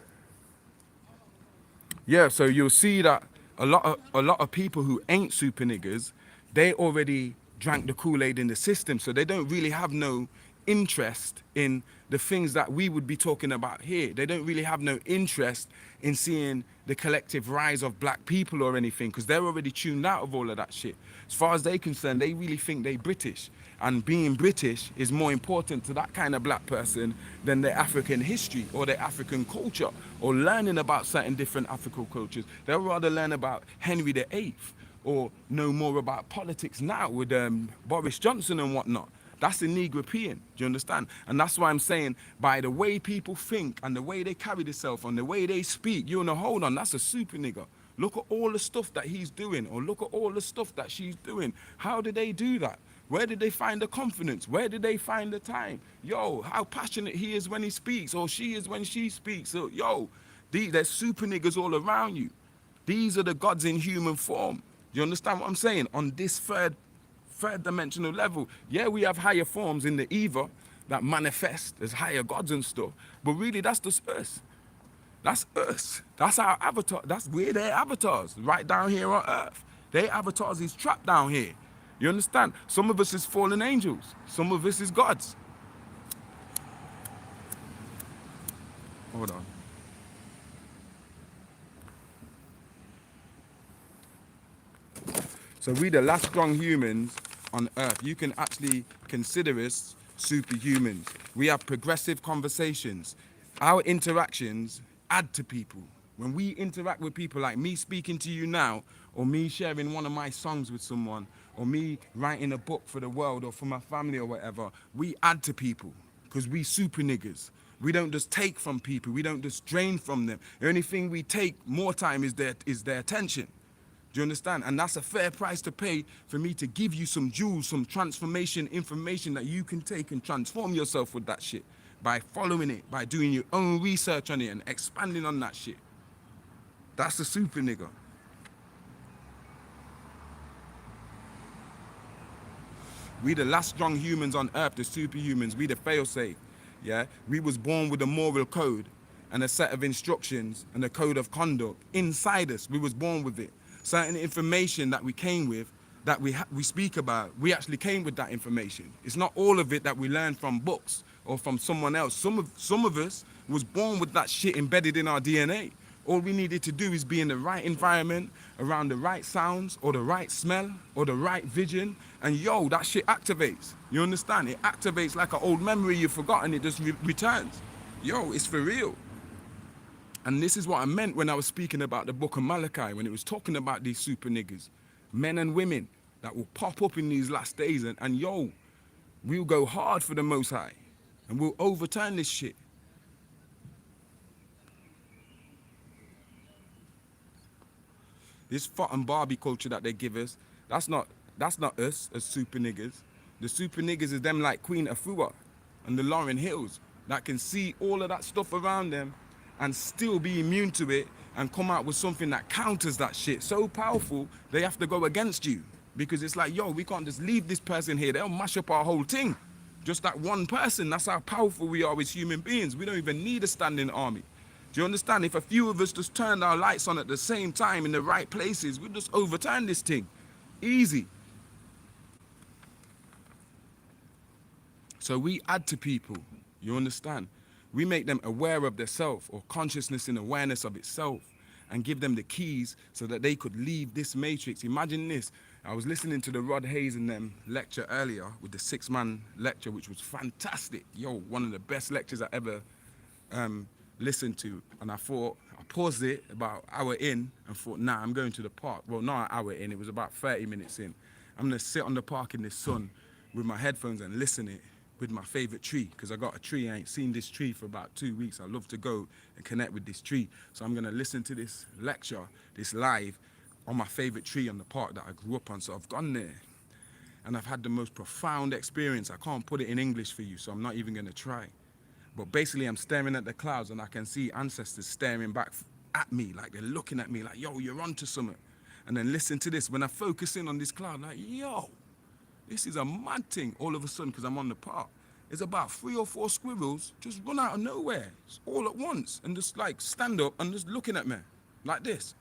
Yeah, so you'll see that a lot of people who ain't super niggas, they already drank the Kool-Aid in the system, so they don't really have no interest in the things that we would be talking about here. They don't really have no interest in seeing the collective rise of black people or anything, because they're already tuned out of all of that shit. As far as they're concerned, they really think they British, and being British is more important to that kind of black person than their African history or their African culture or learning about certain different African cultures. They'll rather learn about Henry VIII or know more about politics now with Boris Johnson and whatnot. That's the Negropean, do you understand? And that's why I'm saying, by the way people think and the way they carry themselves and the way they speak, you know, hold on, that's a super nigga. Look at all the stuff that he's doing, or look at all the stuff that she's doing. How did they do that? Where did they find the confidence? Where did they find the time? Yo, how passionate he is when he speaks, or she is when she speaks. So, yo, there's super niggas all around you. These are the gods in human form. You understand what I'm saying? On this third dimensional level. Yeah, we have higher forms in the Eva that manifest as higher gods and stuff, but really that's just us. That's us. That's our avatar. We're their avatars right down here on earth. Their avatars is trapped down here. You understand? Some of us is fallen angels. Some of us is gods. Hold on. So we the last strong humans on earth. You can actually consider us superhumans. We have progressive conversations. Our interactions add to people. When we interact with people, like me speaking to you now, or me sharing one of my songs with someone, or me writing a book for the world or for my family or whatever, we add to people because we super niggas. We don't just take from people. We don't just drain from them. The only thing we take more time is their attention. Do you understand? And that's a fair price to pay for me to give you some jewels, some transformation information that you can take and transform yourself with that shit by following it, by doing your own research on it and expanding on that shit. That's the super nigga. We the last strong humans on earth, the superhumans, we the fail-safe, yeah? We was born with a moral code and a set of instructions and a code of conduct inside us. We was born with it. Certain information that we came with, that we speak about, we actually came with that information. It's not all of it that we learned from books or from someone else. Some of us was born with that shit embedded in our DNA. All we needed to do is be in the right environment, around the right sounds, or the right smell, or the right vision, and yo, that shit activates. You understand? It activates like an old memory you've forgotten, it just returns. Yo, it's for real. And this is what I meant when I was speaking about the book of Malachi, when it was talking about these super niggas, men and women that will pop up in these last days, and yo, we'll go hard for the Most High, and we'll overturn this shit. This fat and Barbie culture that they give us, that's not us as super niggas. The super niggas is them like Queen Afua and the Lauryn Hills that can see all of that stuff around them and still be immune to it and come out with something that counters that shit. So powerful, they have to go against you because it's like, yo, we can't just leave this person here. They'll mash up our whole thing. Just that one person, that's how powerful we are as human beings. We don't even need a standing army. Do you understand? If a few of us just turned our lights on at the same time in the right places, we'd just overturn this thing. Easy. So we add to people, you understand? We make them aware of their self or consciousness and awareness of itself and give them the keys so that they could leave this matrix. Imagine this. I was listening to the Rod Hayes and them lecture earlier with the 6-man lecture, which was fantastic. Yo, one of the best lectures I ever listened to, and I paused it about an hour in and thought, nah, I'm going to the park. Well, not an hour in, it was about 30 minutes in. I'm gonna sit on the park in the sun with my headphones and listen it with my favorite tree, because I got a tree. I ain't seen this tree for about 2 weeks. I love to go and connect with this tree. So I'm gonna listen to this lecture, this live, on my favorite tree on the park that I grew up on. So I've gone there and I've had the most profound experience. I can't put it in English for you, so I'm not even gonna try. But basically, I'm staring at the clouds and I can see ancestors staring back at me, like they're looking at me like, yo, you're onto something. And then listen to this. When I focus in on this cloud, like, yo, this is a mad thing. All of a sudden, because I'm on the park, there's about 3 or 4 squirrels just run out of nowhere, all at once, and just like stand up and just looking at me like this.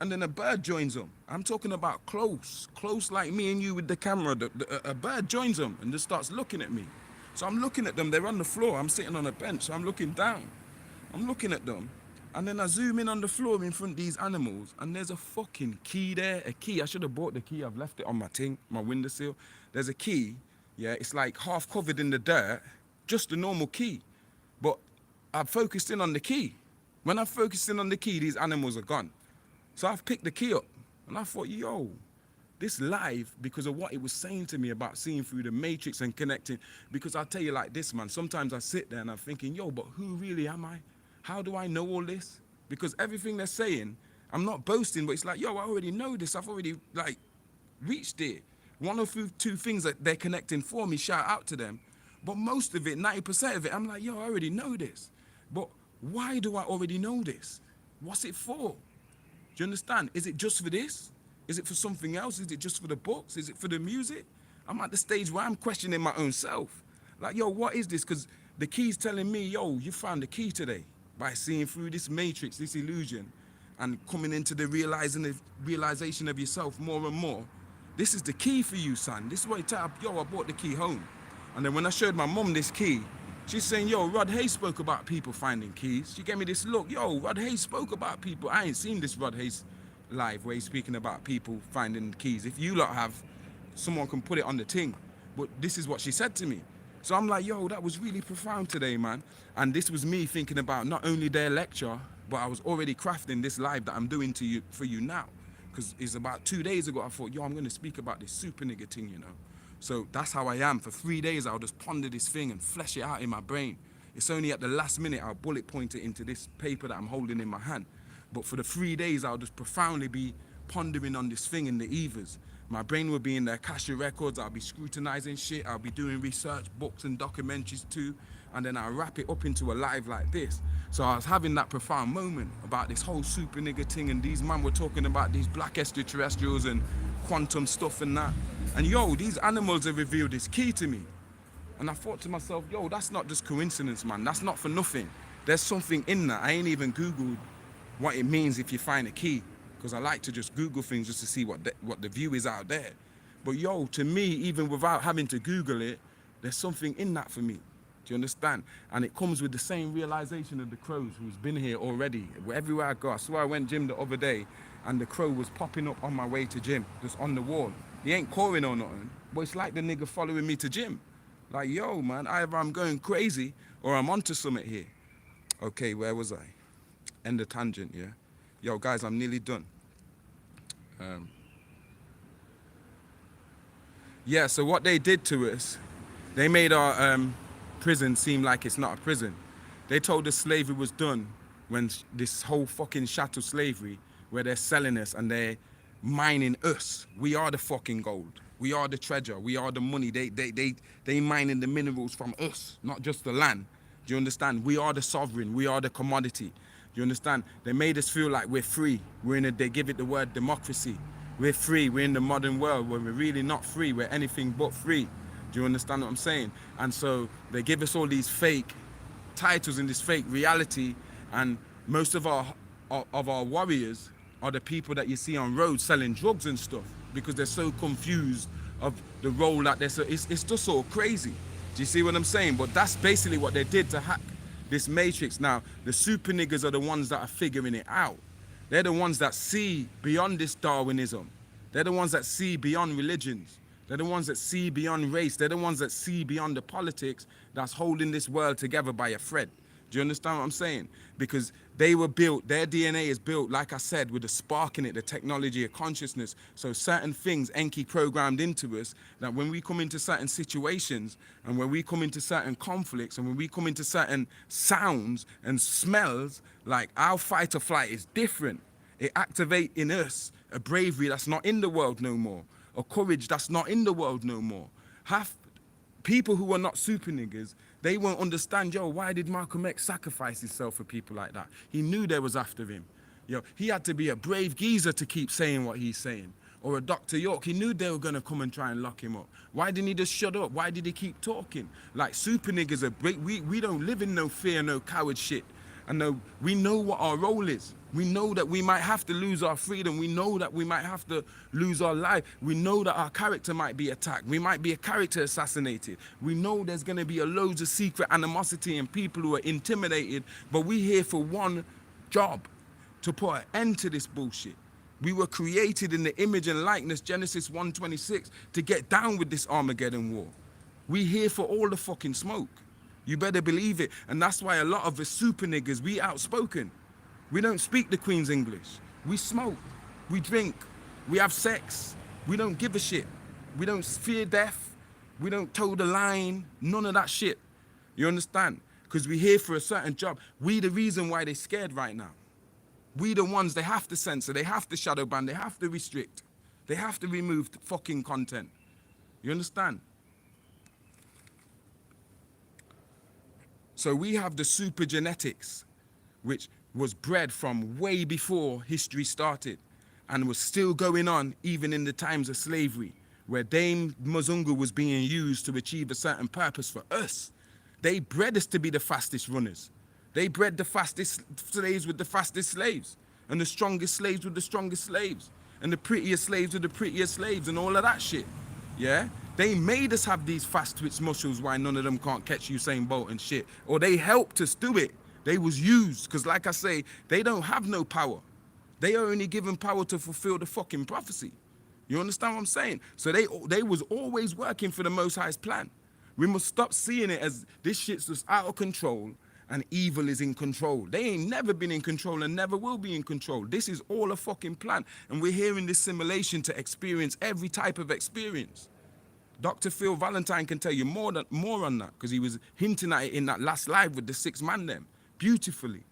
And then a bird joins them. I'm talking about close like me and you with the camera. A bird joins them and just starts looking at me. So I'm looking at them, they're on the floor, I'm sitting on a bench, so I'm looking down. I'm looking at them, and then I zoom in on the floor in front of these animals, and there's a fucking key there, a key. I should have bought the key, I've left it on my windowsill. There's a key, yeah, it's like half covered in the dirt, just a normal key. But I've focused in on the key. When I focused in on the key, these animals are gone. So I've picked the key up, and I thought, yo, this live, because of what it was saying to me about seeing through the matrix and connecting. Because I'll tell you like this, man, sometimes I sit there and I'm thinking, yo, but who really am I? How do I know all this? Because everything they're saying, I'm not boasting, but it's like, yo, I already know this. I've already like reached it. One or two things that they're connecting for me, shout out to them. But most of it, 90% of it, I'm like, yo, I already know this. But why do I already know this? What's it for? Do you understand? Is it just for this? Is it for something else? Is it just for the books? Is it for the music? I'm at the stage where I'm questioning my own self. Like, yo, what is this? Because the key's telling me, yo, you found the key today by seeing through this matrix, this illusion, and coming into the realization of yourself more and more. This is the key for you, son. This is what you tell her, yo, I brought the key home. And then when I showed my mum this key, she's saying, yo, Rod Hayes spoke about people finding keys. She gave me this look, yo, Rod Hayes spoke about people. I ain't seen this Rod Hayes live where he's speaking about people finding keys. If you lot have, someone can put it on the thing. But this is what she said to me. So I'm like, yo, that was really profound today, man. And this was me thinking about not only their lecture, but I was already crafting this live that I'm doing to you for you now. Because it's about 2 days ago, I thought, yo, I'm going to speak about this super nigga thing, you know. So that's how I am. For 3 days, I'll just ponder this thing and flesh it out in my brain. It's only at the last minute I'll bullet point it into this paper that I'm holding in my hand. But for the 3 days, I'll just profoundly be pondering on this thing in the ethers. My brain will be in the Akasha records. I'll be scrutinizing shit. I'll be doing research, books and documentaries too. And then I'll wrap it up into a live like this. So I was having that profound moment about this whole super nigga thing, and these men were talking about these black extraterrestrials and quantum stuff and that. And yo, these animals have revealed this key to me. And I thought to myself, yo, that's not just coincidence, man. That's not for nothing. There's something in that. I ain't even Googled what it means if you find a key, because I like to just Google things just to see what the view is out there. But yo, to me, even without having to Google it, there's something in that for me. Do you understand? And it comes with the same realization of the crows who's been here already. Everywhere I go, I swear I went gym the other day and the crow was popping up on my way to gym, just on the wall. He ain't cawing or nothing, but it's like the nigga following me to gym. Like, yo, man, either I'm going crazy or I'm onto something here. Okay, where was I? End the tangent, yeah? Yo, guys, I'm nearly done. Yeah, so what they did to us, they made our prison seem like it's not a prison. They told us slavery was done when this whole fucking chattel slavery, where they're selling us and they're mining us. We are the fucking gold. We are the treasure. We are the money. They mining the minerals from us, not just the land. Do you understand? We are the sovereign. We are the commodity. Do you understand? They made us feel like we're free. They give it the word democracy. We're free. We're in the modern world where we're really not free. We're anything but free. Do you understand what I'm saying? And so they give us all these fake titles in this fake reality, and most of our warriors are the people that you see on roads selling drugs and stuff, because they're so confused of the role that they're so, it's just so crazy. Do you see what I'm saying? But that's basically what they did to hack this matrix. Now, the super niggas are the ones that are figuring it out. They're the ones that see beyond this Darwinism. They're the ones that see beyond religions. They're the ones that see beyond race. They're the ones that see beyond the politics that's holding this world together by a thread. Do you understand what I'm saying? Because they were built, their DNA is built, like I said, with a spark in it, the technology of consciousness. So certain things Enki programmed into us, that when we come into certain situations and when we come into certain conflicts and when we come into certain sounds and smells, like our fight or flight is different. It activates in us a bravery that's not in the world no more, a courage that's not in the world no more. People who are not super niggas, they won't understand, yo, why did Malcolm X sacrifice himself for people like that? He knew they was after him. Yo, he had to be a brave geezer to keep saying what he's saying. Or a Dr. York, he knew they were gonna come and try and lock him up. Why didn't he just shut up? Why did he keep talking? Like, super niggas are great. We don't live in no fear, no coward shit. And we know what our role is. We know that we might have to lose our freedom. We know that we might have to lose our life. We know that our character might be attacked. We might be a character assassinated. We know there's going to be loads of secret animosity and people who are intimidated. But we're here for one job, to put an end to this bullshit. We were created in the image and likeness, Genesis 1:26, to get down with this Armageddon war. We here for all the fucking smoke. You better believe it. And that's why a lot of the super niggas, we outspoken. We don't speak the Queen's English. We smoke, we drink, we have sex. We don't give a shit. We don't fear death. We don't toe the line, none of that shit. You understand? Because we're here for a certain job. We the reason why they're scared right now. We the ones they have to censor, they have to shadow ban, they have to restrict. They have to remove fucking content. You understand? So we have the super genetics, which was bred from way before history started and was still going on even in the times of slavery, where Dame Muzungu was being used to achieve a certain purpose for us. They bred us to be the fastest runners. They bred the fastest slaves with the fastest slaves, and the strongest slaves with the strongest slaves, and the prettiest slaves with the prettiest slaves, and all of that shit. Yeah? They made us have these fast twitch muscles why none of them can't catch Usain Bolt and shit. Or they helped us do it. They was used, because like I say, they don't have no power. They are only given power to fulfill the fucking prophecy. You understand what I'm saying? So they was always working for the Most High's plan. We must stop seeing it as this shit's just out of control and evil is in control. They ain't never been in control and never will be in control. This is all a fucking plan. And we're here in this simulation to experience every type of experience. Dr. Phil Valentine can tell you more on that, because he was hinting at it in that last live with the 6 man them, beautifully.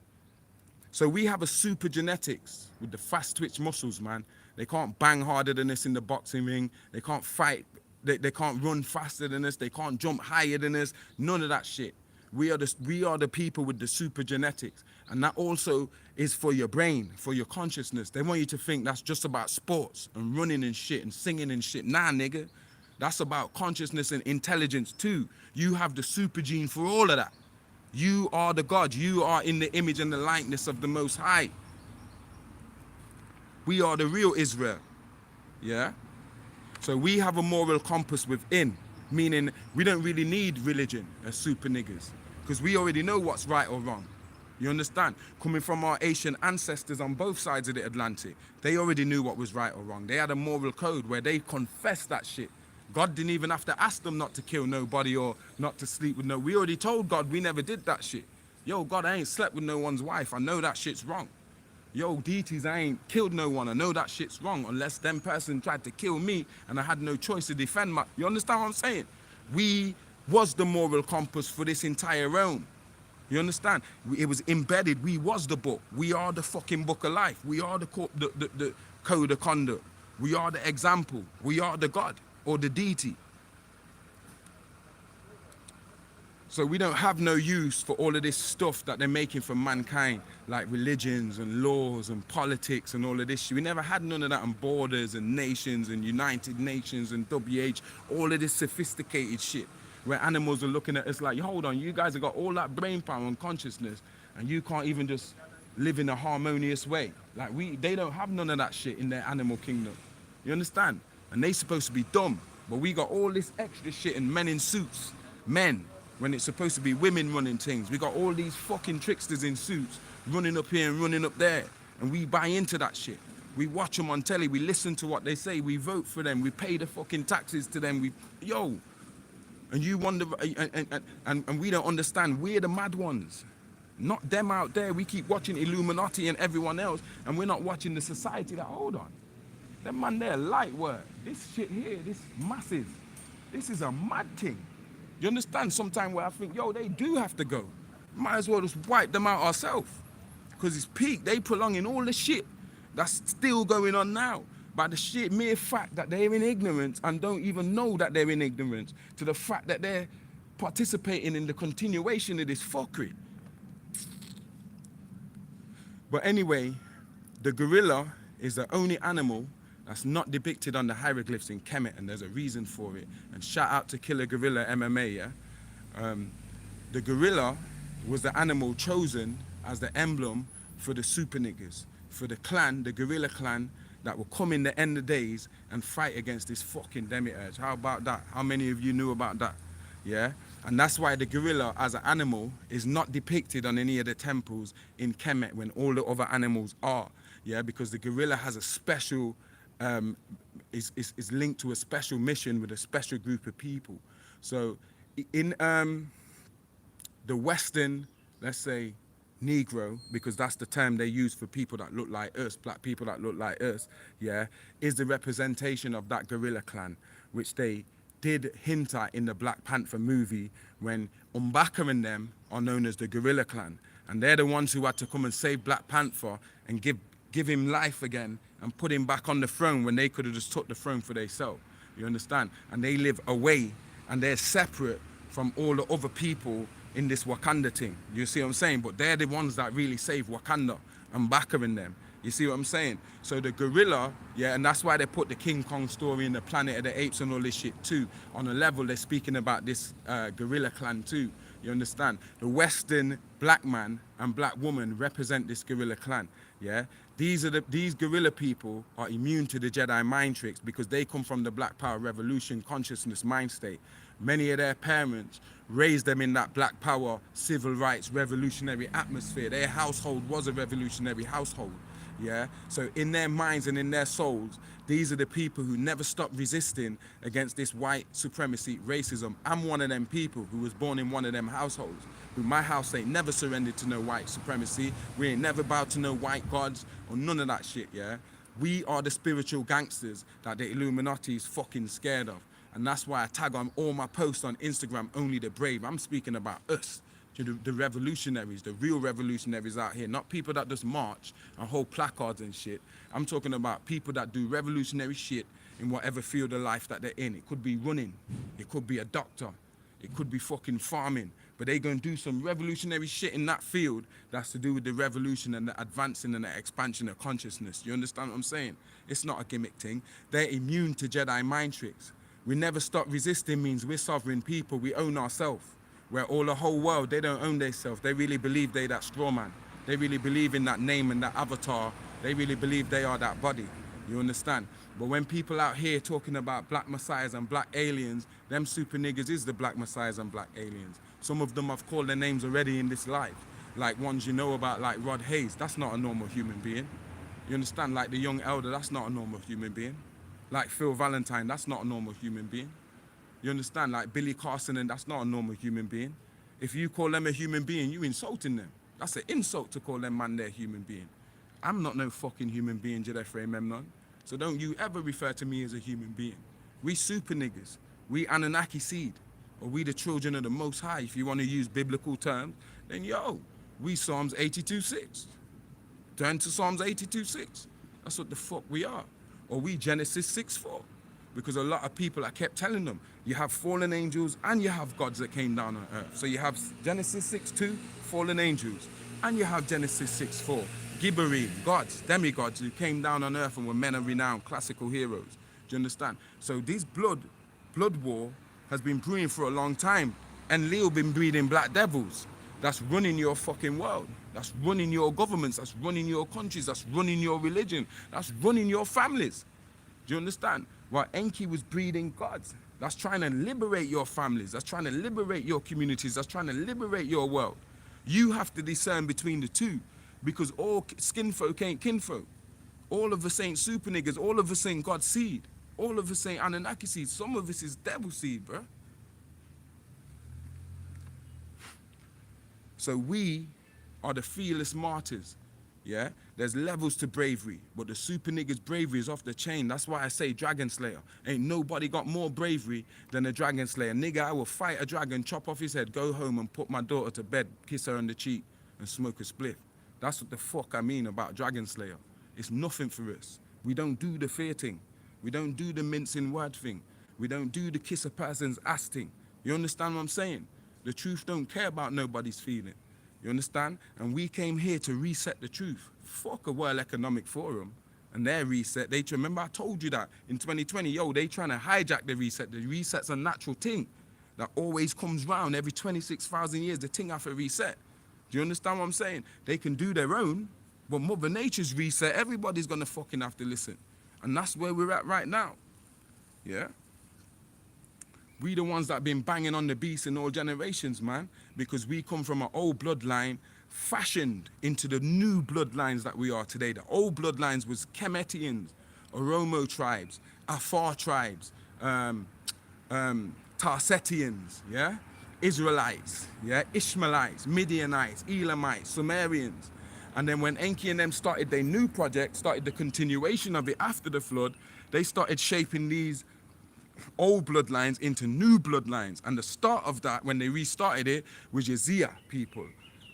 So we have a super genetics with the fast twitch muscles, man. They can't bang harder than us in the boxing ring. They can't fight. They can't run faster than us. They can't jump higher than us. None of that shit. We are the people with the super genetics. And that also is for your brain, for your consciousness. They want you to think that's just about sports and running and shit and singing and shit. Nah, nigga. That's about consciousness and intelligence too. You have the super gene for all of that. You are the God. You are in the image and the likeness of the Most High. We are the real Israel. Yeah? So we have a moral compass within, meaning we don't really need religion as super niggas, because we already know what's right or wrong. You understand? Coming from our Asian ancestors on both sides of the Atlantic, they already knew what was right or wrong. They had a moral code where they confessed that shit. God didn't even have to ask them not to kill nobody or not to sleep with no. We already told God we never did that shit. Yo, God, I ain't slept with no one's wife. I know that shit's wrong. Yo, deities, I ain't killed no one. I know that shit's wrong, unless them person tried to kill me and I had no choice to defend my... You understand what I'm saying? We was the moral compass for this entire realm. You understand? It was embedded. We was the book. We are the fucking book of life. We are the code of conduct. We are the example. We are the God or the deity. So we don't have no use for all of this stuff that they're making for mankind, like religions and laws and politics and all of this shit. We never had none of that on borders and nations and United Nations and WH, all of this sophisticated shit where animals are looking at us like, hold on, you guys have got all that brain power and consciousness and you can't even just live in a harmonious way. Like they don't have none of that shit in their animal kingdom. You understand? And they supposed to be dumb, but we got all this extra shit and men in suits, men. When it's supposed to be women running things. We got all these fucking tricksters in suits running up here and running up there. And we buy into that shit. We watch them on telly. We listen to what they say. We vote for them. We pay the fucking taxes to them. And you wonder, and we don't understand. We're the mad ones. Not them out there. We keep watching Illuminati and everyone else. And we're not watching the society that, hold on. Them man there, light work. This shit here, this massive. This is a mad thing. You understand? Sometimes where I think, yo, they do have to go. Might as well just wipe them out ourselves. Because it's peak. They prolonging all the shit that's still going on now. By the sheer mere fact that they're in ignorance and don't even know that they're in ignorance, to the fact that they're participating in the continuation of this fuckery. But anyway, the gorilla is the only animal that's not depicted on the hieroglyphs in Kemet, and there's a reason for it. And shout out to Killer Gorilla MMA, yeah? The gorilla was the animal chosen as the emblem for the Super Niccas, for the clan, the gorilla clan, that will come in the end of days and fight against this fucking demiurge. How about that? How many of you knew about that? Yeah? And that's why the gorilla as an animal is not depicted on any of the temples in Kemet when all the other animals are. Yeah? Because the gorilla has a special... is linked to a special mission with a special group of people. So in the Western, let's say, Negro, because that's the term they use for people that look like us, black people that look like us, yeah, is the representation of that gorilla clan, which they did hint at in the Black Panther movie when Umbaka and them are known as the gorilla clan. And they're the ones who had to come and save Black Panther and give him life again and put him back on the throne when they could have just took the throne for themselves. You understand? And they live away and they're separate from all the other people in this Wakanda thing. You see what I'm saying? But they're the ones that really save Wakanda and Baka in them. You see what I'm saying? So the gorilla, yeah, and that's why they put the King Kong story in the Planet of the Apes and all this shit too. On a level, they're speaking about this gorilla clan too. You understand? The Western black man and black woman represent this gorilla clan, yeah? These gorilla people are immune to the Jedi mind tricks because they come from the Black Power Revolution consciousness mind state. Many of their parents raised them in that Black Power, civil rights, revolutionary atmosphere. Their household was a revolutionary household, yeah? So in their minds and in their souls, these are the people who never stopped resisting against this white supremacy, racism. I'm one of them people who was born in one of them households. My house ain't never surrendered to no white supremacy. We ain't never bowed to no white gods or none of that shit, yeah? We are the spiritual gangsters that the Illuminati is fucking scared of. And that's why I tag on all my posts on Instagram, only the brave. I'm speaking about us, the revolutionaries, the real revolutionaries out here, not people that just march and hold placards and shit. I'm talking about people that do revolutionary shit in whatever field of life that they're in. It could be running, it could be a doctor, it could be fucking farming, but they gonna do some revolutionary shit in that field that's to do with the revolution and the advancing and the expansion of consciousness. You understand what I'm saying? It's not a gimmick thing. They're immune to Jedi mind tricks. We never stop resisting means we're sovereign people. We own ourselves. Where all the whole world, they don't own themselves. They really believe they that straw man. They really believe in that name and that avatar. They really believe they are that body. You understand? But when people out here talking about black messiahs and black aliens, them super niggas is the black messiahs and black aliens. Some of them I've called their names already in this life. Like ones you know about, like Rod Hayes. That's not a normal human being. You understand? Like the young elder, that's not a normal human being. Like Phil Valentine, that's not a normal human being. You understand? Like Billy Carson, and that's not a normal human being. If you call them a human being, you insulting them. That's an insult to call them man their human being. I'm not no fucking human being, Jedefre Memnon. So don't you ever refer to me as a human being. We super niggas. We Anunnaki seed. Or we the children of the Most High. If you want to use biblical terms, then yo, we Psalms 82:6. Turn to Psalms 82:6. That's what the fuck we are. Or we Genesis 6:4. Because a lot of people, I kept telling them, you have fallen angels and you have gods that came down on earth. So you have Genesis 6:2, fallen angels, and you have Genesis 6:4, Gibberim, gods, demigods who came down on earth and were men of renown, classical heroes. Do you understand? So this blood war has been brewing for a long time, and Leo been breeding black devils. That's running your fucking world. That's running your governments. That's running your countries. That's running your religion. That's running your families. Do you understand? While Enki was breeding gods. That's trying to liberate your families. That's trying to liberate your communities. That's trying to liberate your world. You have to discern between the two, because all skin folk ain't kinfolk. All of us ain't super niggas. All of us ain't God's seed. All of us ain't Anunnaki seed. Some of us is devil seed, bro. So we are the fearless martyrs, yeah? There's levels to bravery, but the super niggas' bravery is off the chain. That's why I say Dragon Slayer. Ain't nobody got more bravery than a Dragon Slayer. Nigga, I will fight a dragon, chop off his head, go home and put my daughter to bed, kiss her on the cheek, and smoke a spliff. That's what the fuck I mean about Dragon Slayer. It's nothing for us. We don't do the fear thing. We don't do the mincing word thing. We don't do the kiss a person's ass thing. You understand what I'm saying? The truth don't care about nobody's feeling. You understand? And we came here to reset the truth. Fuck a World Economic Forum and their reset. Remember I told you that in 2020, yo, they trying to hijack the reset. The reset's a natural thing that always comes round every 26,000 years. The thing have to reset. Do you understand what I'm saying? They can do their own, but Mother Nature's reset, everybody's gonna fucking have to listen. And that's where we're at right now. Yeah? We the ones that been banging on the beast in all generations, man, because we come from an old bloodline fashioned into the new bloodlines that we are today. The old bloodlines was Kemetians, Oromo tribes, Afar tribes, Tarsetians, yeah? Israelites, yeah? Ishmaelites, Midianites, Elamites, Sumerians. And then when Enki and them started their new project, started the continuation of it after the flood, they started shaping these old bloodlines into new bloodlines. And the start of that, when they restarted it, was Yazia people,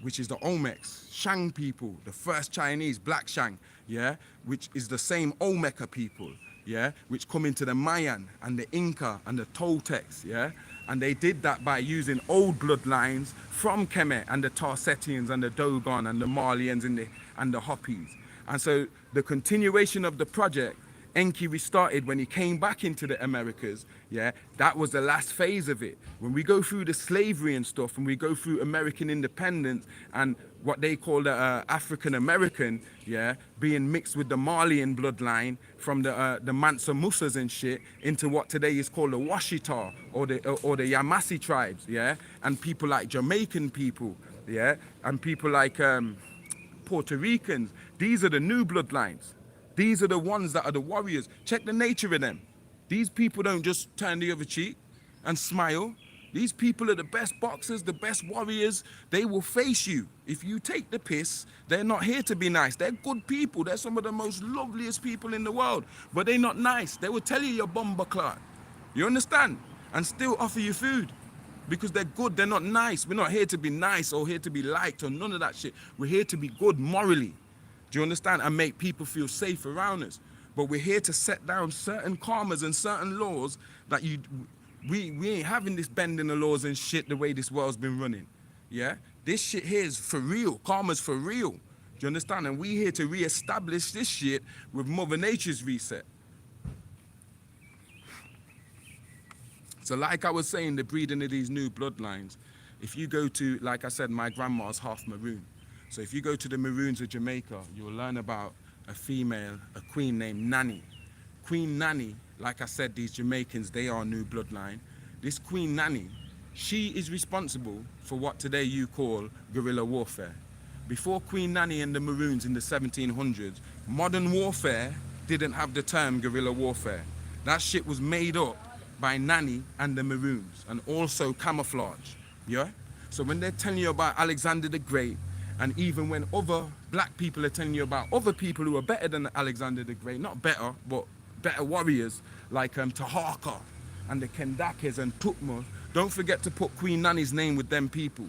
which is the Olmecs, Shang people, the first Chinese, Black Shang, yeah, which is the same Olmeca people, yeah, which come into the Mayan and the Inca and the Toltecs, yeah, and they did that by using old bloodlines from Kemet and the Tarsetians and the Dogon and the Malians and the Hopis. And so the continuation of the project, Enki restarted when he came back into the Americas, yeah, that was the last phase of it. When we go through the slavery and stuff, and we go through American independence and what they call the African American, yeah, being mixed with the Malian bloodline from the Mansa Musas and shit into what today is called the Washita or the Yamasee tribes, yeah, and people like Jamaican people, yeah, and people like Puerto Ricans. These are the new bloodlines. These are the ones that are the warriors. Check the nature of them. These people don't just turn the other cheek and smile. These people are the best boxers, the best warriors. They will face you. If you take the piss, they're not here to be nice. They're good people. They're some of the most loveliest people in the world. But they're not nice. They will tell you you're bomber clot. You understand? And still offer you food. Because they're good, they're not nice. We're not here to be nice or here to be liked or none of that shit. We're here to be good morally. Do you understand? And make people feel safe around us. But we're here to set down certain karmas and certain laws that we ain't having this bending the laws and shit the way this world's been running. Yeah? This shit here is for real. Karma's for real. Do you understand? And we here to re-establish this shit with Mother Nature's reset. So like I was saying, the breeding of these new bloodlines, if you go to, like I said, my grandma's half maroon. So if you go to the Maroons of Jamaica, you'll learn about a female, a queen named Nanny. Queen Nanny, like I said, these Jamaicans, they are a new bloodline. This Queen Nanny, she is responsible for what today you call guerrilla warfare. Before Queen Nanny and the Maroons in the 1700s, modern warfare didn't have the term guerrilla warfare. That shit was made up by Nanny and the Maroons, and also camouflage, yeah? So when they're telling you about Alexander the Great, and even when other black people are telling you about other people who are better than Alexander the Great, not better, but better warriors, like Tahaka, and the Kendakas and Tutmos, don't forget to put Queen Nanny's name with them people.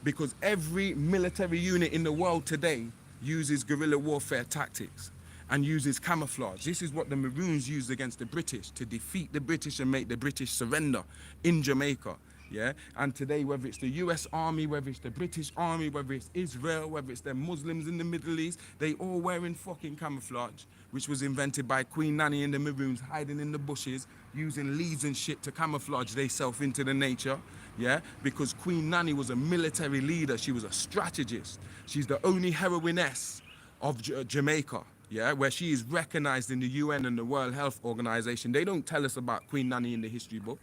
Because every military unit in the world today uses guerrilla warfare tactics and uses camouflage. This is what the Maroons used against the British to defeat the British and make the British surrender in Jamaica. Yeah, and today, whether it's the US Army, whether it's the British Army, whether it's Israel, whether it's the Muslims in the Middle East, they all wearing fucking camouflage, which was invented by Queen Nanny and the Maroons, hiding in the bushes, using leaves and shit to camouflage themselves into the nature. Yeah, because Queen Nanny was a military leader, she was a strategist. She's the only heroiness of Jamaica. Yeah, where she is recognized in the UN and the World Health Organization. They don't tell us about Queen Nanny in the history books.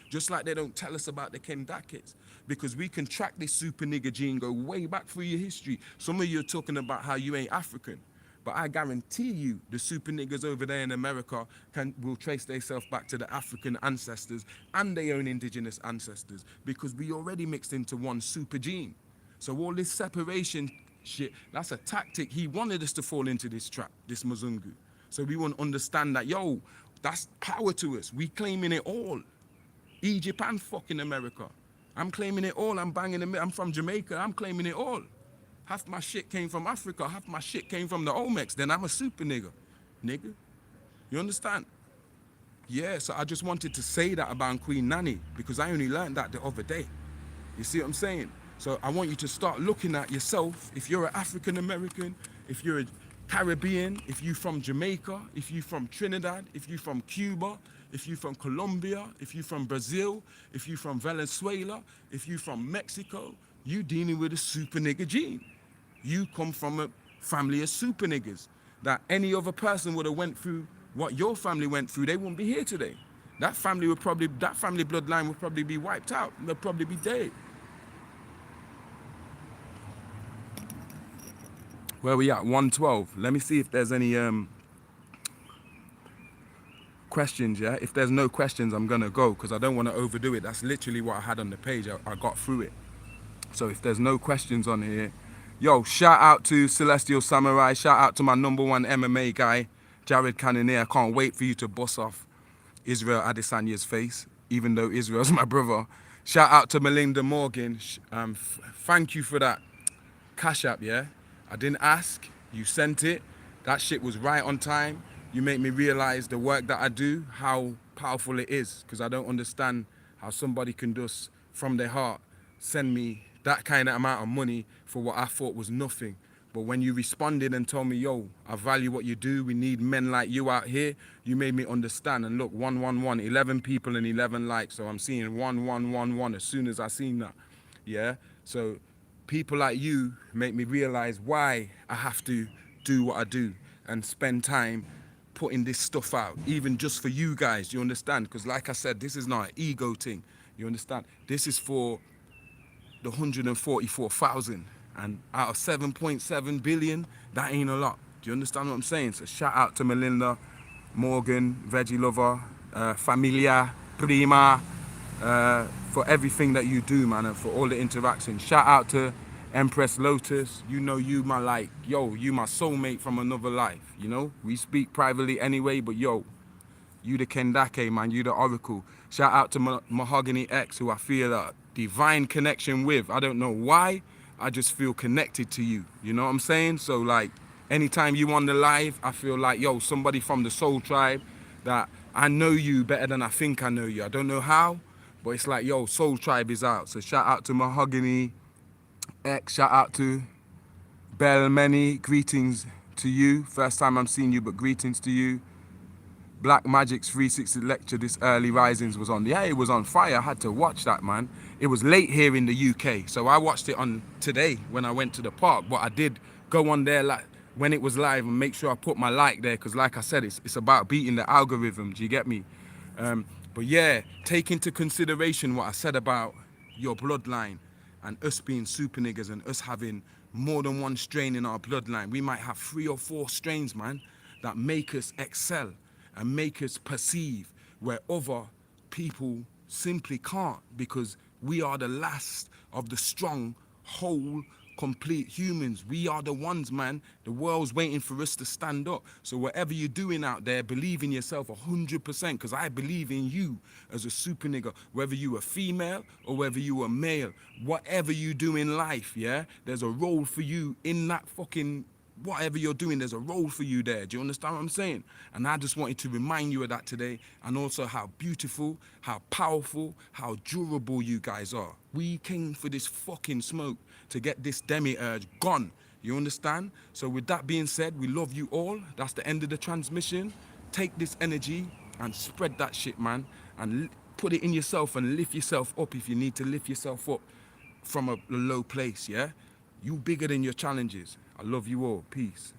Just like they don't tell us about the Kendakis, because we can track this super nigger gene, go way back through your history. Some of you are talking about how you ain't African, but I guarantee you the super niggers over there in America will trace themselves back to the African ancestors and their own indigenous ancestors, because we already mixed into one super gene. So all this separation shit, that's a tactic. He wanted us to fall into this trap, this Mzungu. So we won't understand that, yo, that's power to us. We claiming it all. Egypt and fucking America. I'm claiming it all. I'm banging it. I'm from Jamaica. I'm claiming it all. Half my shit came from Africa. Half my shit came from the Olmecs. Then I'm a super nigga. Nigga. You understand? Yeah, so I just wanted to say that about Queen Nanny, because I only learned that the other day. You see what I'm saying? So I want you to start looking at yourself. If you're an African American, if you're a Caribbean, if you're from Jamaica, if you're from Trinidad, if you're from Cuba, if you're from Colombia, if you're from Brazil, if you're from Venezuela, if you're from Mexico, you dealing with a super nigger gene. You come from a family of super niggers that any other person would have went through what your family went through, they wouldn't be here today. That family bloodline would probably be wiped out. They'll probably be dead. Where we at? 112. Let me see if there's any questions, yeah? If there's no questions, I'm gonna go, because I don't want to overdo it. That's literally what I had on the page. I got through it. So if there's no questions on here, yo, shout out to Celestial Samurai. Shout out to my #1 MMA guy, Jared Cannonier. I can't wait for you to boss off Israel Adesanya's face, even though Israel's my brother. Shout out to Melinda Morgan. Thank you for that Cash App, yeah? I didn't ask, you sent it. That shit was right on time. You make me realize the work that I do, how powerful it is, because I don't understand how somebody can just, from their heart, send me that kind of amount of money for what I thought was nothing. But when you responded and told me, yo, I value what you do, we need men like you out here, you made me understand. And look, 111, 11 people and 11 likes. So I'm seeing 1111 as soon as I seen that, yeah? So people like you make me realize why I have to do what I do and spend time putting this stuff out, even just for you guys, you understand? Because like I said, this is not an ego thing, you understand? This is for the 144,000, and out of 7.7 billion, that ain't a lot. Do you understand what I'm saying? So shout out to Melinda, Morgan, Veggie Lover, Familia, Prima, for everything that you do, man, and for all the interactions. Shout out to Empress Lotus. You know, you my, like, yo, you my soulmate from another life, you know? We speak privately anyway, but yo, You the Kendake, man. You the Oracle. Shout out to Mahogany X, who I feel a divine connection with. I don't know why. I just feel connected to you. You know what I'm saying? So, like, anytime you on the live, I feel like, yo, somebody from the Soul Tribe that I know you better than I think I know you. I don't know how, but it's like, yo, Soul Tribe is out. So, shout out to Mahogany X. Shout out to Bell Many. Greetings to you. First time I'm seeing you, but greetings to you. Black Magic's 360 lecture this early risings was on. Yeah, it was on fire. I had to watch that, man. It was late here in the UK, so I watched it on today when I went to the park. But I did go on there like when it was live and make sure I put my like there, because like I said, it's about beating the algorithm. Do you get me? But yeah, take into consideration what I said about your bloodline and us being super niggas and us having more than one strain in our bloodline. We might have 3 or 4 strains, man, that make us excel and make us perceive where other people simply can't, because we are the last of the strong, whole, complete humans. We are the ones, man. The world's waiting for us to stand up. So whatever you're doing out there, believe in yourself 100%, because I believe in you as a super nigga, whether you are female or whether you are male. Whatever you do in life, yeah, there's a role for you in that fucking whatever you're doing, there's a role for you there. Do you understand what I'm saying? And I just wanted to remind you of that today, and also how beautiful, how powerful, how durable you guys are. We came for this fucking smoke to get this demiurge gone. You understand? So with that being said, we love you all. That's the end of the transmission. Take this energy and spread that shit, man, and put it in yourself and lift yourself up if you need to lift yourself up from a low place, yeah? You bigger than your challenges. I love you all. Peace.